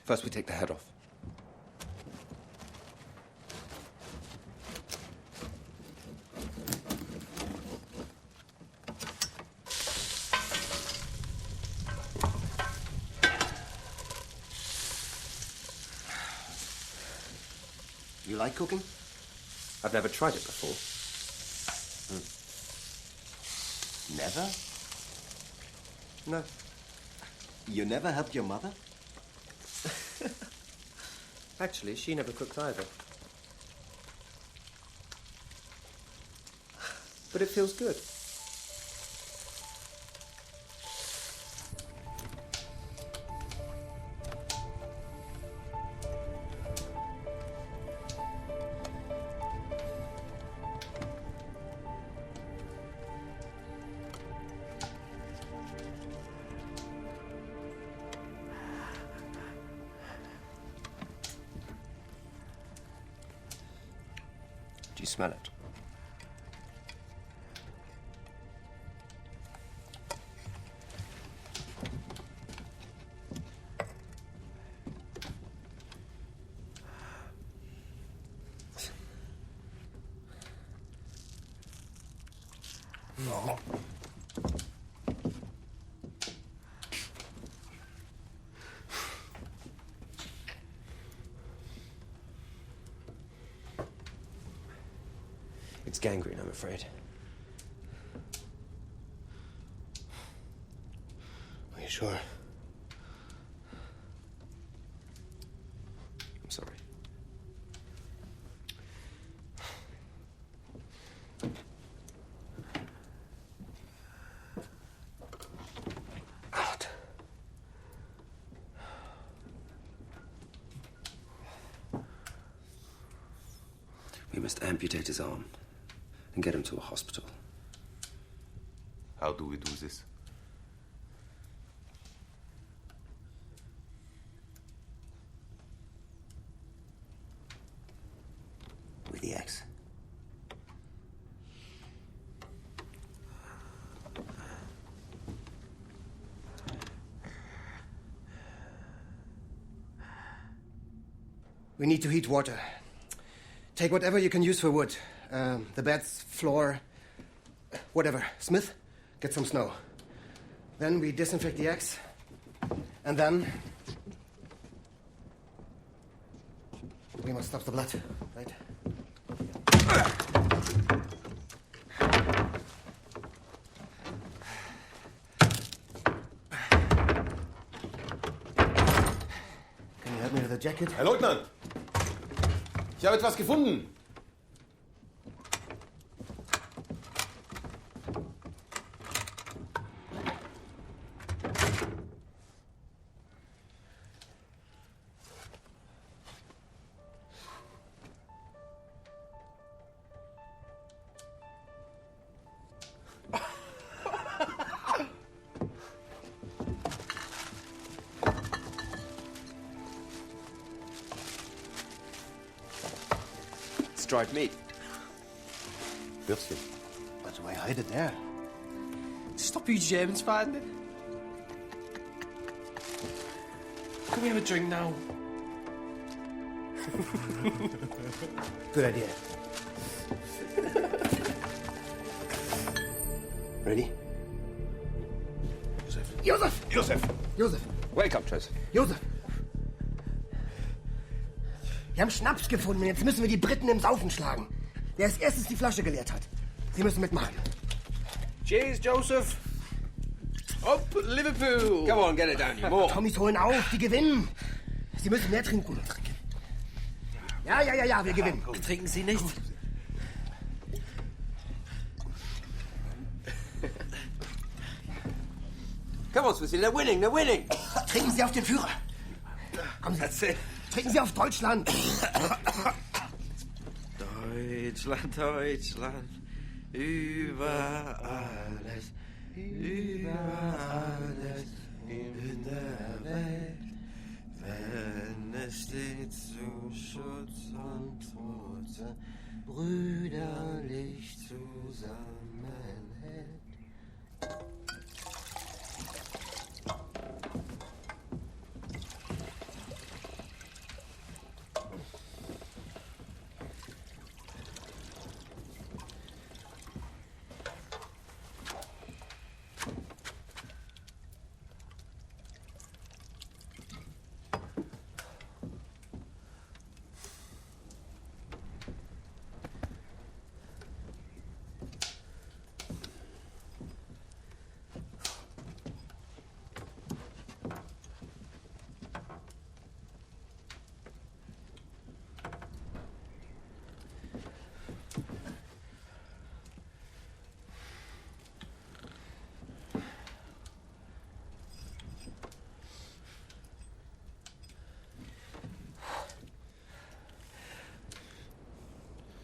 S7: First, we take the head off.
S1: You like cooking?
S7: I've never tried it before.
S1: Never?
S7: No.
S1: You never helped your mother?
S7: Actually, she never cooked either. But it feels good. you smell it?
S8: No.
S7: It's gangrene, I'm afraid.
S1: Are you sure?
S7: I'm sorry.
S1: Out.
S7: We must amputate his arm and get him to a hospital.
S5: How do we do this?
S10: With the axe.
S1: We need to heat water. Take whatever you can use for wood. The beds, floor, whatever. Smith, get some snow. Then we disinfect the axe. And then... we must stop the blood, right? Can you help me with the jacket?
S5: Herr Leutnant! Ich habe etwas gefunden!
S7: Dried meat.
S5: Würstchen.
S1: But why hide it there?
S8: Stop you Germans fighting it. Can we have a drink now?
S1: Good idea. Ready? Josef!
S5: Josef!
S1: Josef!
S11: Wake up, Joseph.
S1: Josef! Wir haben Schnaps gefunden und jetzt müssen wir die Briten im Saufen schlagen. Der als erstes die Flasche geleert hat. Sie müssen mitmachen.
S8: Cheers, Joseph. Up Liverpool.
S11: Come on, get it down, you more.
S1: Tommys holen auf, die gewinnen. Sie müssen mehr trinken. Ja, wir gewinnen.
S8: Trinken Sie nicht.
S11: Come on, Swissie, they're winning, they're winning.
S1: Trinken Sie auf den Führer. Kommen Sie. Trinken Sie auf Deutschland.
S6: Deutschland, Deutschland, über alles in der Welt, wenn es steht zu Schutz und Trost, brüderlich zusammenhält.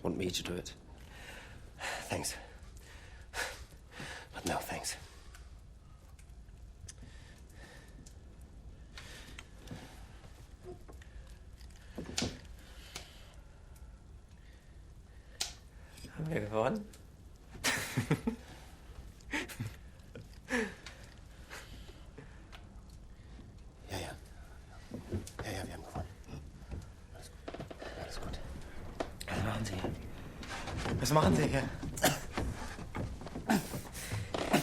S7: Want me to do it?
S1: Thanks. But no thanks.
S3: wir gewonnen?
S10: Ja, wir haben gewonnen. Alles gut.
S9: Was machen Sie hier? Was machen Sie hier?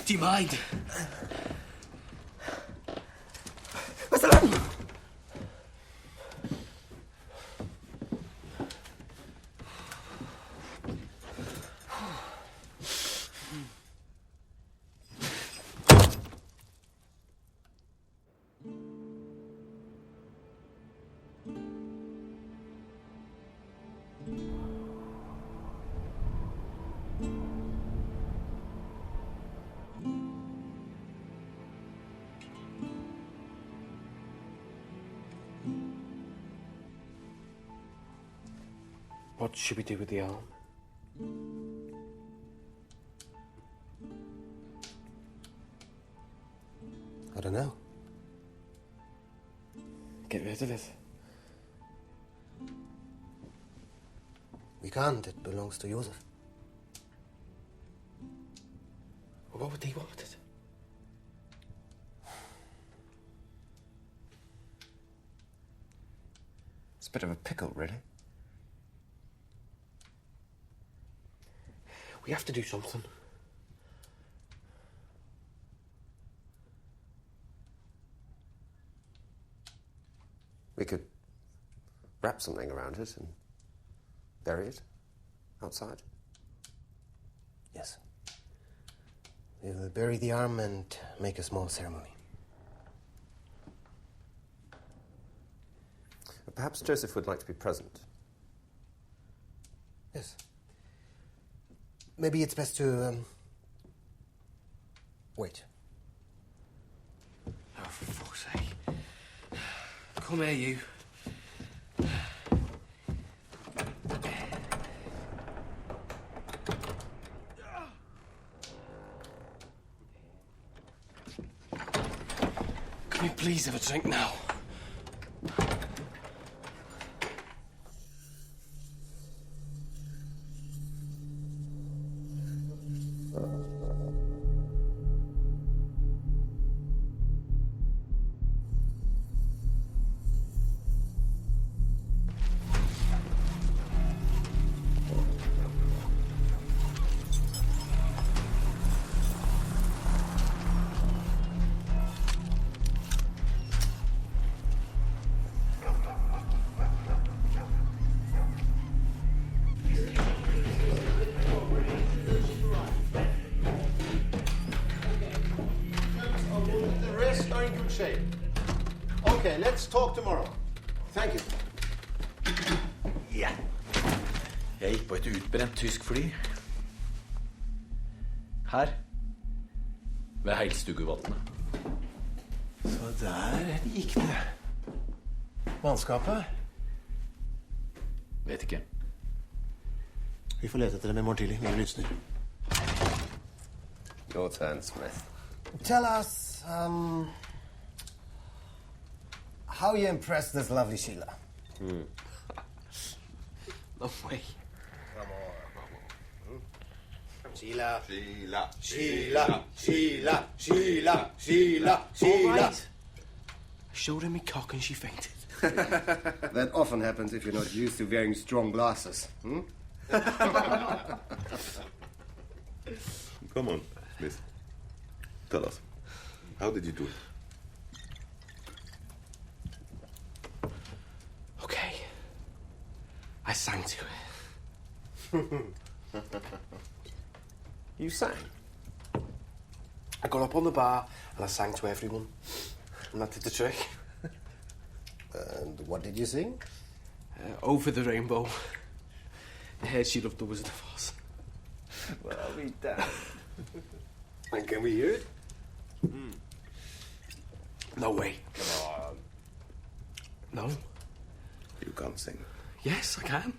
S8: Die Maid.
S9: Was soll das?
S8: What should we do with the arm?
S10: I don't know.
S8: Get rid of it.
S10: We can't. It belongs to Joseph.
S8: What would he want it?
S7: It's a bit of a pickle, really.
S8: We have to do something.
S7: We could wrap something around it and bury it outside.
S10: Yes. We will bury the arm and make a small ceremony.
S7: Perhaps Joseph would like to be present.
S10: Yes. Maybe it's best to, wait.
S8: Oh, for fuck's sake. Come here, you. Can we please have a drink now?
S12: Okay, let's talk tomorrow. Thank you.
S13: Ja. Jeg gikk på et utbrent tysk fly. Her. Ved Heilstuggevatnet.
S10: Så der gikk det. Mannskapet?
S13: Vet ikke.
S10: Vi får lete etter dem i morgen tidlig. Mye lysner.
S7: Your turn, Smith.
S10: Tell us, how you impressed this lovely Sheila?
S8: No way.
S10: Come on. Sheila.
S12: Sheila.
S10: Sheila. Sheila. Sheila. Sheila.
S8: All right. I showed her my cock and she fainted.
S10: That often happens if you're not used to wearing strong glasses.
S5: Come on, Smith. Tell us. How did you do it?
S8: Okay. I sang to her.
S7: You sang?
S8: I got up on the bar and I sang to everyone. And that did the trick.
S10: And what did you sing?
S8: Over the Rainbow. I heard she loved the Wizard of Oz.
S7: Well, I'll be damned.
S10: And can we hear it?
S8: No way.
S10: Come on.
S8: No?
S5: You can't sing.
S8: Yes, I can.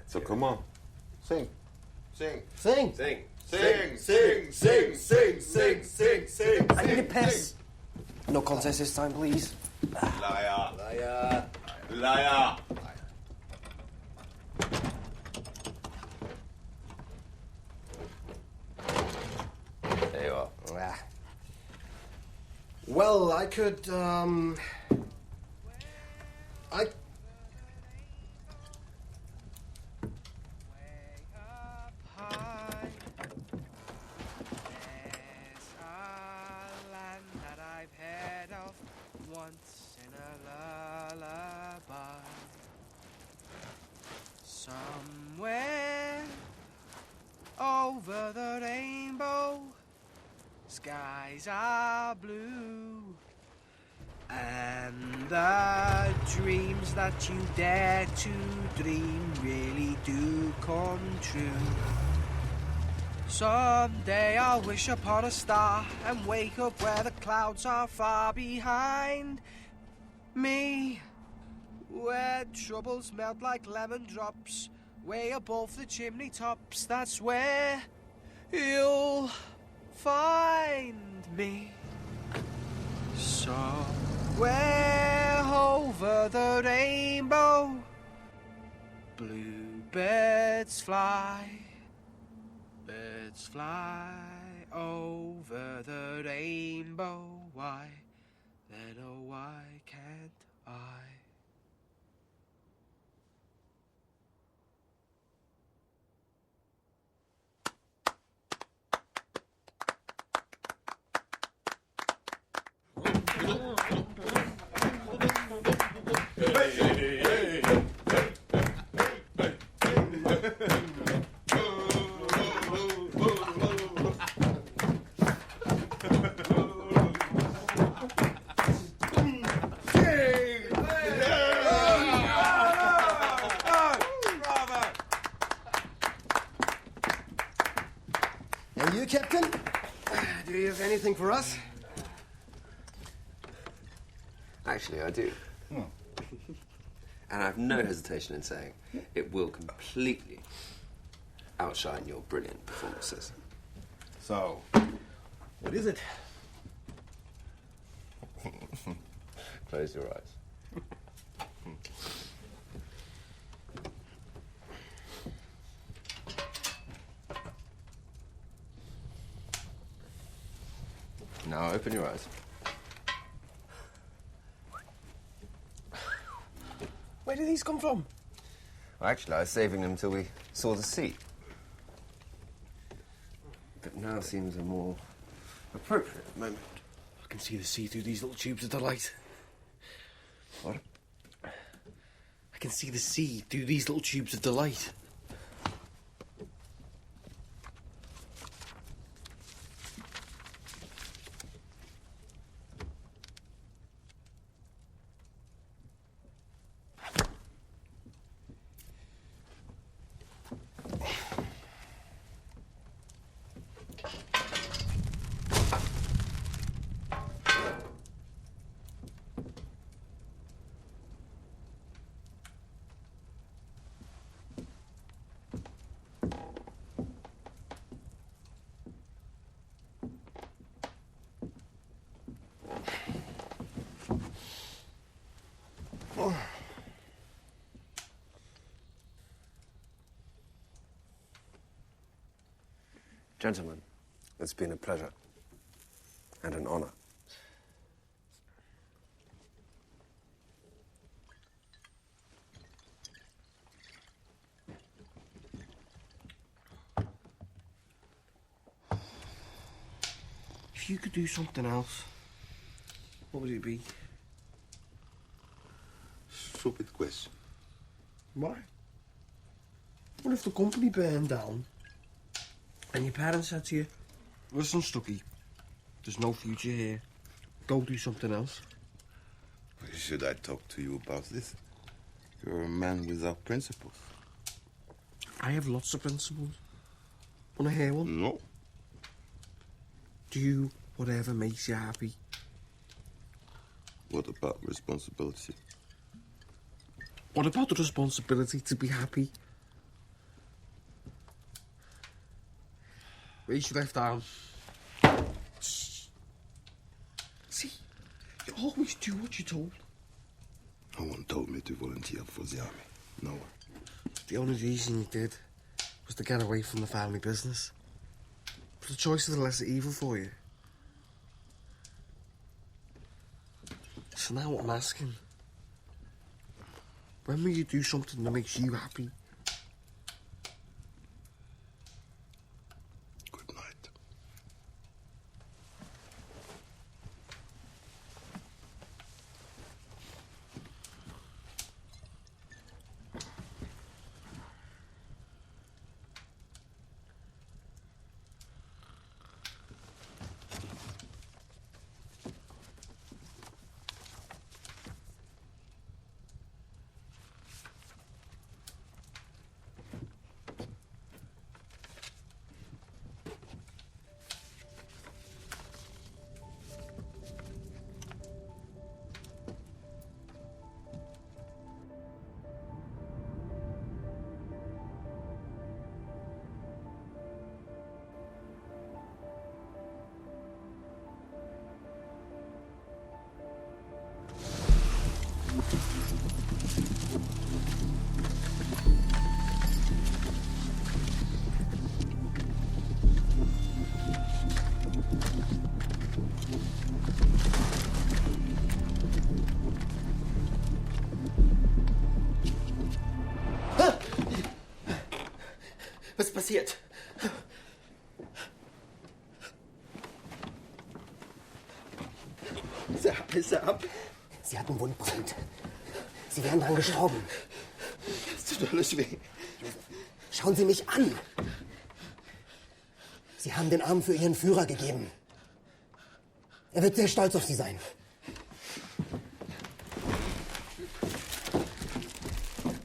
S5: So come on.
S12: Sing. Sing.
S10: Sing.
S12: Sing. Sing. Sing. Sing. Sing. Sing. Sing. Sing.
S8: I need a piss. No contest this time, please.
S12: Liar.
S10: Liar.
S12: Liar.
S1: Well, I could,
S8: Somewhere over the rainbow, skies are blue, and the dreams that you dare to dream really do come true. Someday I'll wish upon a star and wake up where the clouds are far behind me, where troubles melt like lemon drops way above the chimney tops. That's where you'll find me. Somewhere over the rainbow, bluebirds fly, birds fly over the rainbow. Why, then oh why can't I?
S1: And you, Captain? Do you have anything for us?
S7: Actually, I do. And I have no hesitation in saying it will completely outshine your brilliant performances.
S5: So, what is it?
S7: Close your eyes. Now open your eyes.
S8: Where did these come from?
S7: Well, actually, I was saving them till we saw the sea. But now seems a more appropriate moment.
S8: I can see the sea through these little tubes of delight.
S7: What?
S8: I can see the sea through these little tubes of delight.
S7: Gentlemen, it's been a pleasure and an honor.
S8: If you could do something else, what would it be?
S5: Stupid question.
S8: Why? What if the company burned down and your parents said to you, listen, Stucky, there's no future here. Go do something else.
S5: Why should I talk to you about this? You're a man without principles.
S8: I have lots of principles. Want to hear one?
S5: No.
S8: Do whatever makes you happy.
S5: What about responsibility?
S8: What about the responsibility to be happy? Raise your left arm. See, you always do what you're told.
S5: No one told me to volunteer for the army. No one.
S8: The only reason you did was to get away from the family business. But the choice of the lesser evil for you. So now what I'm asking, when will you do something that makes you happy?
S5: Good night.
S9: Was ist passiert? Ist er ab?
S10: Sie hat einen Wundbrand. Sie wären dran gestorben.
S9: Es tut alles weh.
S10: Schauen Sie mich an. Sie haben den Arm für Ihren Führer gegeben. Er wird sehr stolz auf Sie sein.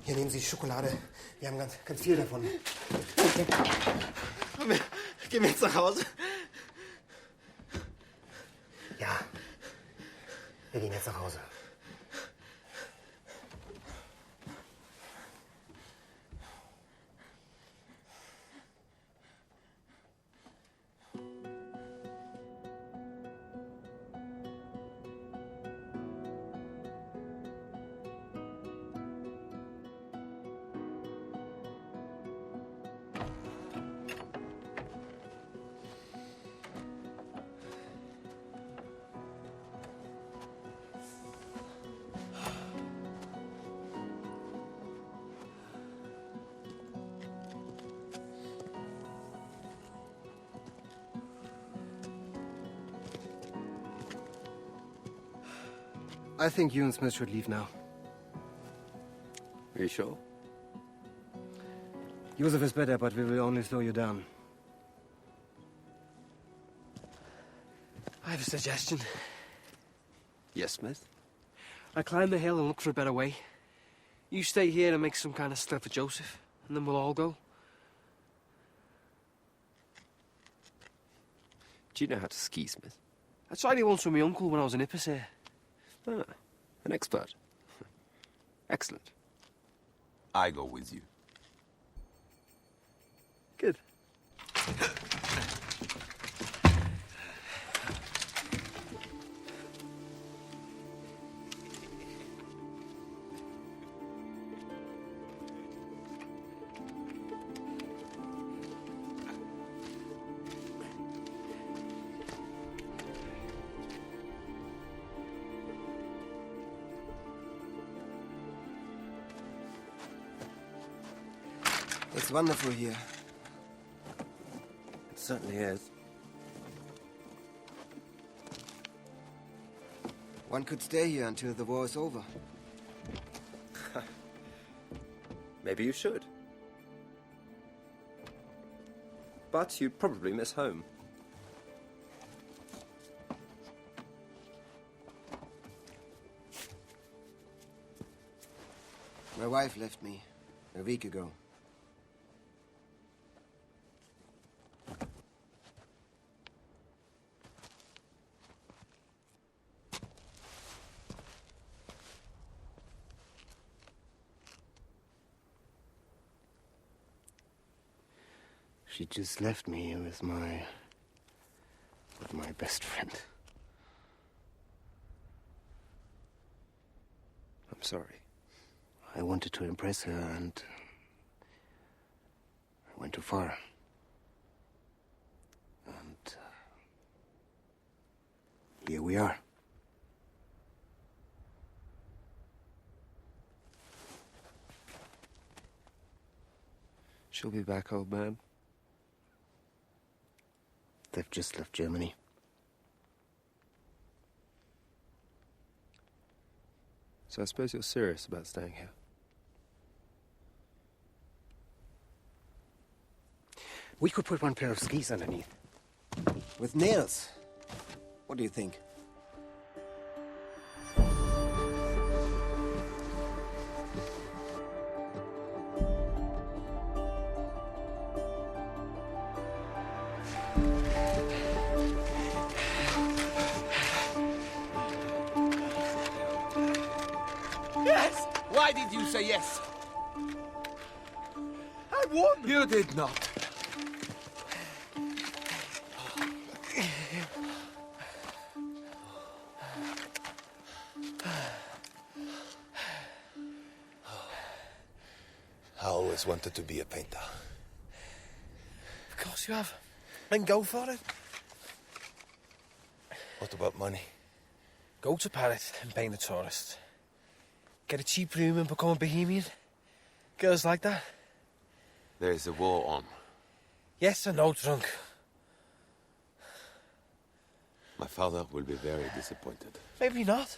S10: Hier nehmen Sie Schokolade. Wir haben ganz viel davon.
S9: Gehen wir jetzt nach Hause?
S10: Ja. Wir gehen jetzt nach Hause.
S1: I think you and Smith should leave now.
S7: Are you sure?
S1: Joseph is better, but we will only slow you down.
S8: I have a suggestion.
S7: Yes, Smith?
S8: I climb the hill and look for a better way. You stay here and make some kind of slip for Joseph, and then we'll all go.
S7: Do you know how to ski, Smith?
S8: I tried it once with my uncle when I was in Ippas here.
S7: Ah, an expert. Excellent.
S2: I go with you.
S8: Good.
S1: It's wonderful here.
S3: It certainly is.
S1: One could stay here until the war is over.
S7: Maybe you should. But you'd probably miss home.
S1: My wife left me a week ago. She just left me with my best friend.
S7: I'm sorry.
S1: I wanted to impress her and I went too far. And here we are.
S10: She'll be back, old man. They've just left Germany. So I suppose you're serious about staying here? We could put one pair of skis underneath. With nails. What do you think?
S6: Yes! Why did you say yes? I won! You did not.
S14: I always wanted to be a painter.
S8: Of course you have. Then go for it.
S14: What about money?
S8: Go to Paris and paint a tourist. Get a cheap room and become a bohemian. Girls like that.
S2: There is a war on.
S8: Yes, I know, drunk.
S2: My father will be very disappointed.
S8: Maybe not.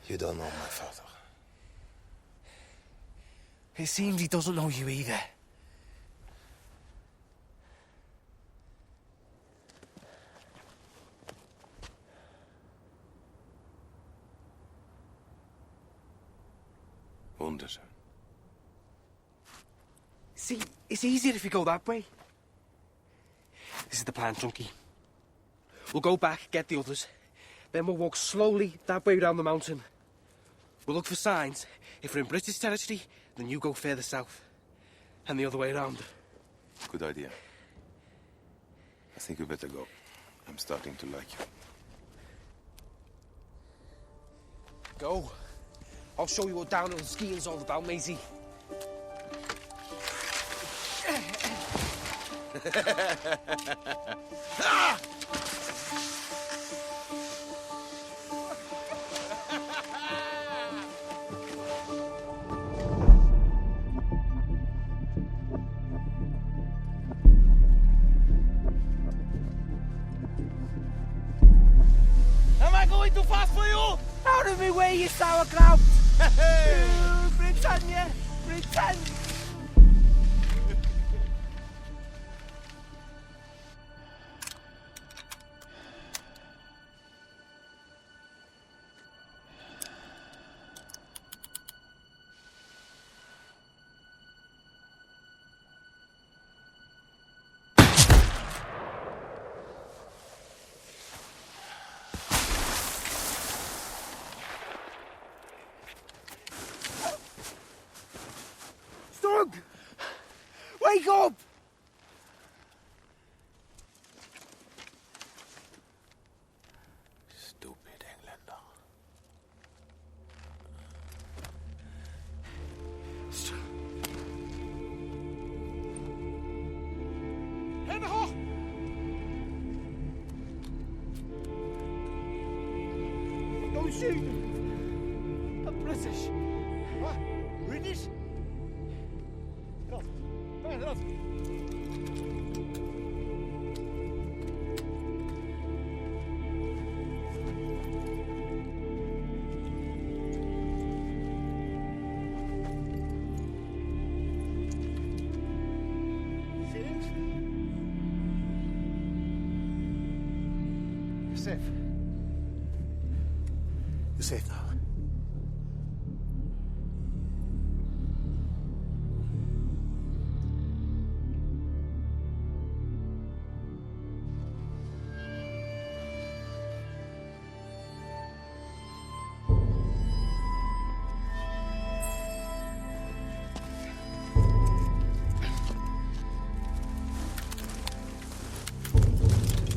S14: You don't know my father.
S8: It seems he doesn't know you either.
S2: Wunderschön.
S8: See, it's easier if you go that way. This is the plan, Chunky. We'll go back, get the others. Then we'll walk slowly that way down the mountain. We'll look for signs. If we're in British territory, then you go further south. And the other way around.
S2: Good idea. I think you better go. I'm starting to like you.
S8: Go. I'll show you what downhill skiing's all about, Maisie.
S6: Ah! Am I going too fast for you?
S8: Out of me way, you sauerkraut! Britannia! Britannia! Wake up!
S2: Stupid Engländer.
S6: Hände hoch!
S8: Don't shoot! I'm British.
S6: What? British? Raus.
S14: You're safe. You're safe now.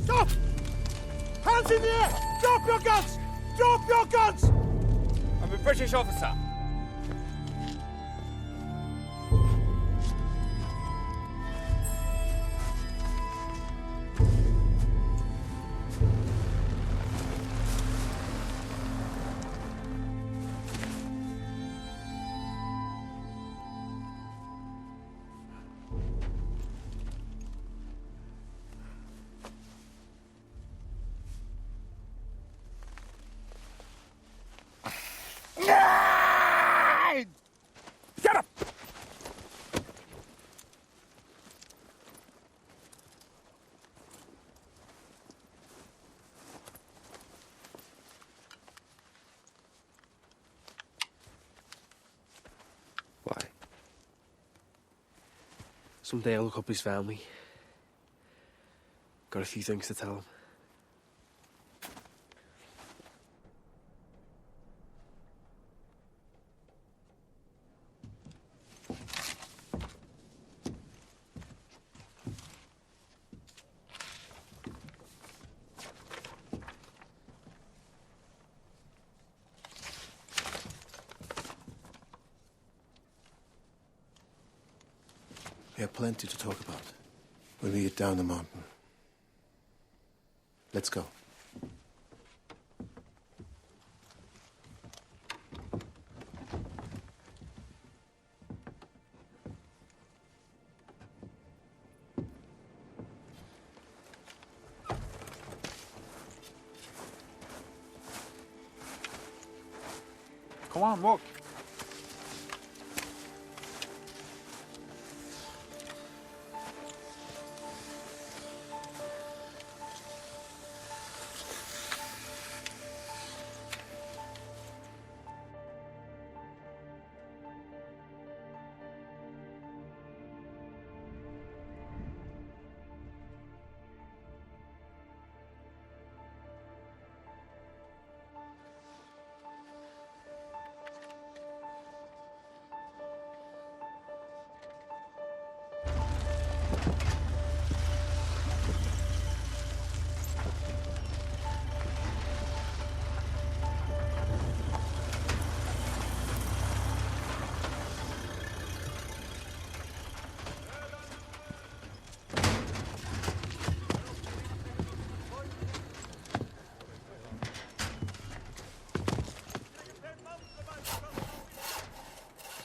S6: Stop! Hands in the air! Drop your guns! Drop your guns! I'm a British officer.
S8: Someday I'll look up his family. Got a few things to tell him.
S14: We have plenty to talk about when we get down the mountain. Let's go.
S6: Come on, walk.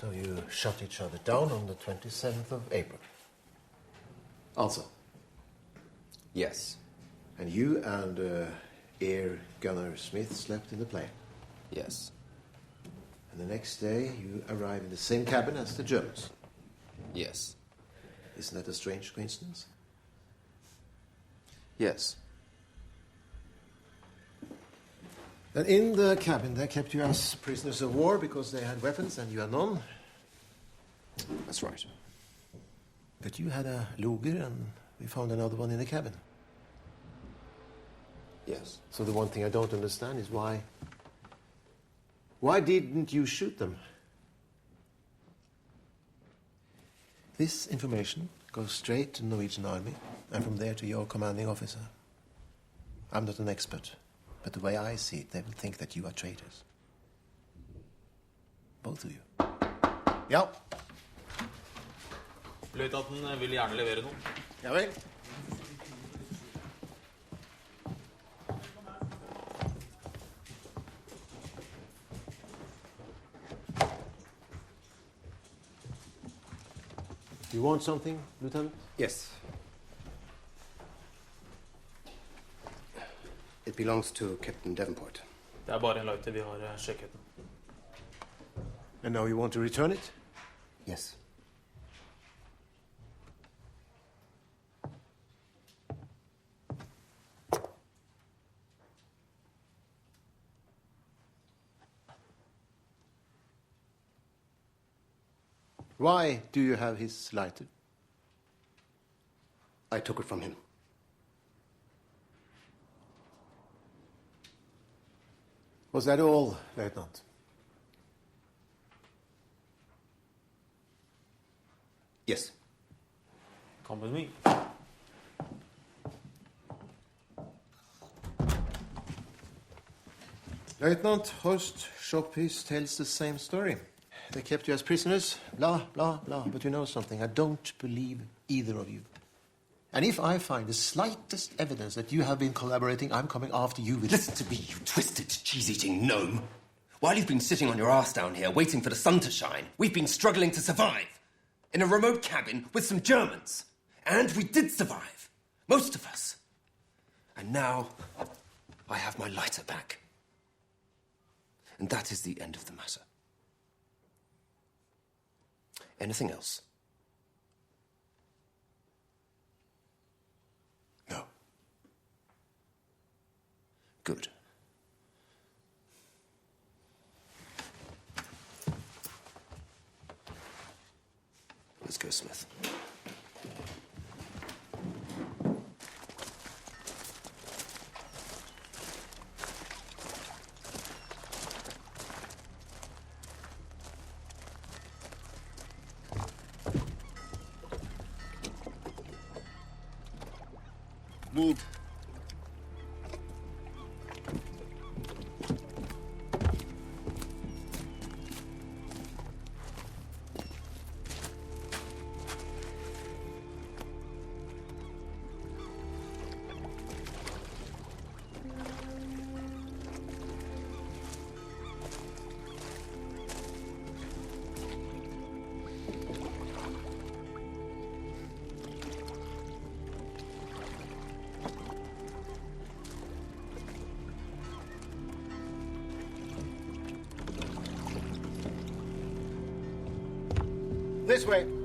S14: So you shot each other down on the 27th of April. Also.
S7: Yes.
S14: And you and Air Gunner Smith slept in the plane.
S7: Yes.
S14: And the next day you arrive in the same cabin as the Germans.
S7: Yes.
S14: Isn't that a strange coincidence?
S7: Yes.
S14: And in the cabin they kept you as prisoners of war because they had weapons and you had none.
S7: That's right.
S14: But you had a Luger and we found another one in the cabin.
S7: Yes.
S14: So the one thing I don't understand is why didn't you shoot them? This information goes straight to the Norwegian army and from there to your commanding officer. I'm not an expert, but the way I see it, they will think that you are traitors. Both of you. Ja.
S15: Løytnanten vil gjerne levere noe.
S14: Ja vel. You want something, Lieutenant?
S1: Yes. It belongs to Captain Davenport.
S15: Det bare en løyte, vi har sjekket den.
S14: And now you want to return it?
S1: Yes.
S14: Why do you have his lighter?
S1: I took it from him.
S14: Was that all, Lieutenant?
S1: Yes.
S15: Come with me.
S14: Lieutenant Horst Schoppis tells the same story. They kept you as prisoners, blah, blah, blah. But you know something, I don't believe either of you. And if I find the slightest evidence that you have been collaborating, I'm coming after you with...
S7: Listen to me, you twisted, cheese-eating gnome. While you've been sitting on your ass down here, waiting for the sun to shine, we've been struggling to survive. In a remote cabin with some Germans. And we did survive. Most of us. And now, I have my lighter back. And that is the end of the matter. Anything else?
S14: No.
S7: Good. Let's go, Smith.
S12: Move.
S14: This way.